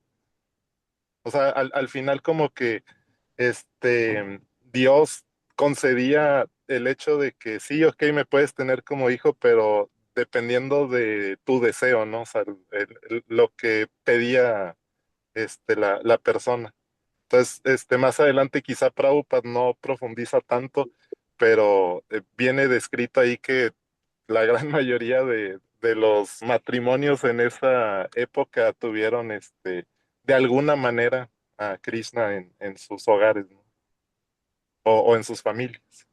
O sea, al final como que Dios concedía el hecho de que sí, ok, me puedes tener como hijo, pero dependiendo de tu deseo, ¿no? O sea, lo que pedía la persona. Entonces, más adelante quizá Prabhupada no profundiza tanto, pero viene descrito ahí que la gran mayoría de los matrimonios en esa época tuvieron de alguna manera a Krishna en sus hogares, ¿no? O en sus familias.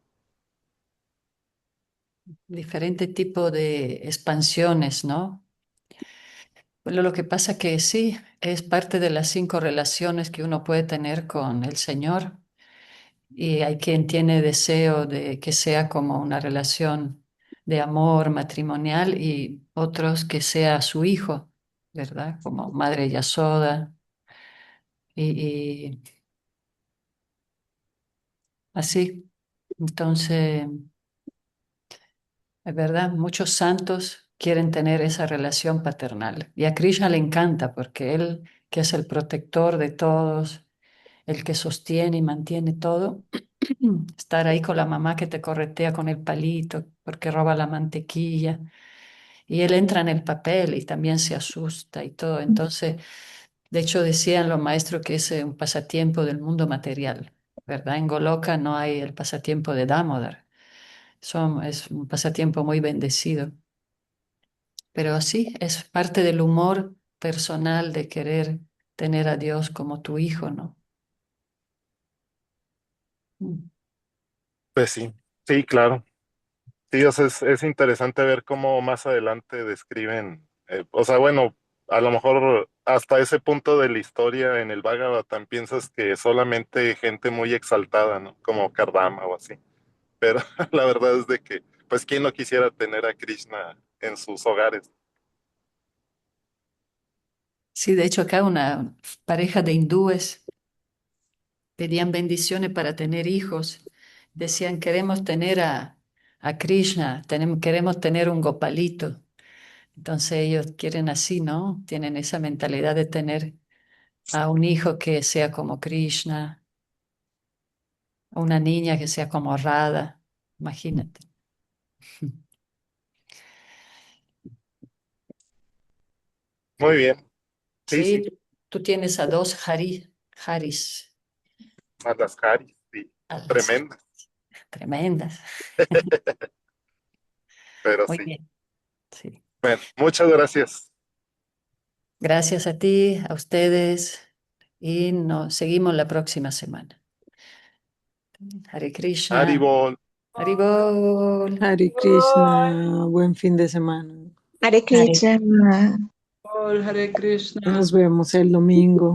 Diferente tipo de expansiones, ¿no? Bueno, lo que pasa que sí, es parte de las 5 relaciones que uno puede tener con el Señor. Y hay quien tiene deseo de que sea como una relación de amor matrimonial y otros que sea su hijo, ¿verdad? Como madre Yasoda y así. Entonces, es verdad, muchos santos quieren tener esa relación paternal. Y a Krishna le encanta porque él, que es el protector de todos, el que sostiene y mantiene todo. Estar ahí con la mamá que te corretea con el palito porque roba la mantequilla. Y él entra en el papel y también se asusta y todo. Entonces, de hecho, decían los maestros que es un pasatiempo del mundo material, ¿verdad? En Goloka no hay el pasatiempo de Damodar. Es un pasatiempo muy bendecido. Pero sí, es parte del humor personal de querer tener a Dios como tu hijo, ¿no? Mm. Pues sí, sí, claro. Sí, o sea, es interesante ver cómo más adelante describen, o sea, bueno, a lo mejor hasta ese punto de la historia en el Bhagavatam piensas que solamente gente muy exaltada, ¿no? Como Kardama o así. Pero la verdad es de que, pues, ¿quién no quisiera tener a Krishna en sus hogares? Sí, de hecho, acá una pareja de hindúes pedían bendiciones para tener hijos. Decían, queremos tener a Krishna, queremos tener un gopalito. Entonces ellos quieren así, ¿no? Tienen esa mentalidad de tener a un hijo que sea como Krishna, a una niña que sea como Radha. Imagínate. Muy bien, sí, Sí, sí, tú tienes a dos Haris, a las Haris, sí, a las tremenda, tremendas. pero Muy sí. bien, sí. Bueno, muchas gracias. Gracias a ti, a ustedes, y nos seguimos la próxima semana. Hare Krishna, Haribol. Haribol. Hare Krishna, buen fin de semana. Hare Hare Krishna. Hare Krishna. Nos vemos el domingo.